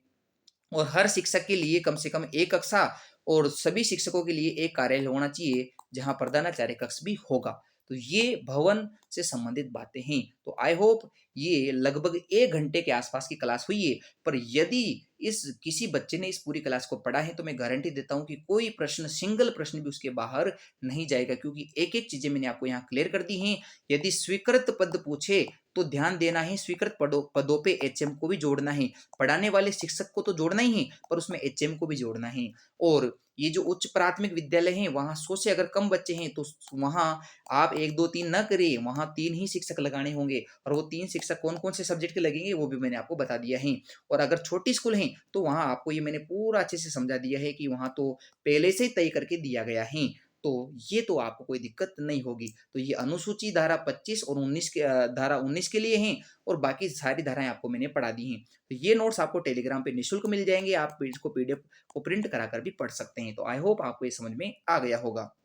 और हर शिक्षक के लिए कम से कम एक कक्षा, और सभी शिक्षकों के लिए एक कार्यालय होना चाहिए जहाँ प्रधानाचार्य कक्ष भी होगा। तो ये भवन से संबंधित बातें हैं। तो आई होप ये लगभग 1 घंटे के आसपास की क्लास हुई है। पर यदि इस किसी बच्चे ने इस पूरी क्लास को पढ़ा है, तो मैं गारंटी देता हूँ कि कोई प्रश्न, सिंगल प्रश्न भी उसके बाहर नहीं जाएगा, क्योंकि एक-एक चीज़ें मैंने आपको यहाँ क्लियर कर दी हैं। यदि स्वीकृत पद पूछे, तो ध्यान देना है स्वीकृत पदों पे एचएम को भी जोड़ना है। पढ़ाने वाले शिक्षक को तो जोड़ना ही है, पर उसमें एचएम को भी जोड़ना है। और ये जो उच्च प्राथमिक विद्यालय हैं, वहाँ 100 से अगर कम बच्चे हैं, तो वहाँ आप 1, 2, 3 ना करिए, वहाँ 3 ही शिक्षक लगाने होंगे। और वो 3 शिक्षक कौन-कौन से सब्जेक्ट के लगेंगे, वो भी मैंने आपको बता दिया है। और अगर छोटी स्कूल है, तो वहाँ आपको ये मैंने पूरा अच्छे से समझा दिया है कि वहाँ तो पहले से ही तय करके दिया गया है। तो ये तो आपको कोई दिक्कत नहीं होगी। तो ये अनुसूची धारा 25 और 19 के धारा 19 के लिए हैं, और बाकी सारी धाराएँ आपको मैंने पढ़ा दी हैं। तो ये नोट्स आपको टेलीग्राम पे निःशुल्क मिल जाएँगे, आप इसको पीडीएफ को प्रिंट कराकर भी पढ़ सकते हैं। तो आई होप आपको ये समझ में आ गया होगा।